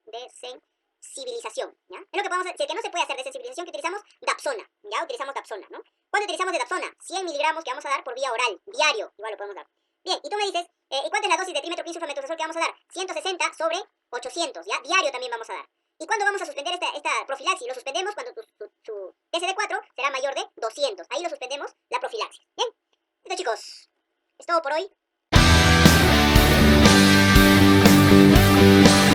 Desensibilización, ¿ya? Es lo que podemos hacer. Si es que no se puede hacer desensibilización, que utilizamos dapsona, ¿ya? Utilizamos dapsona, ¿no? ¿Cuándo utilizamos de dapsona? 100 miligramos que vamos a dar por vía oral, diario, igual lo podemos dar. Bien, y tú me dices, ¿y cuánta es la dosis de trimetopin sulfametoxazol que vamos a dar? 160 sobre 800, ¿ya? Diario también vamos a dar. ¿Y cuándo vamos a suspender esta profilaxis? Lo suspendemos cuando su TCD4 será mayor de 200. Ahí lo suspendemos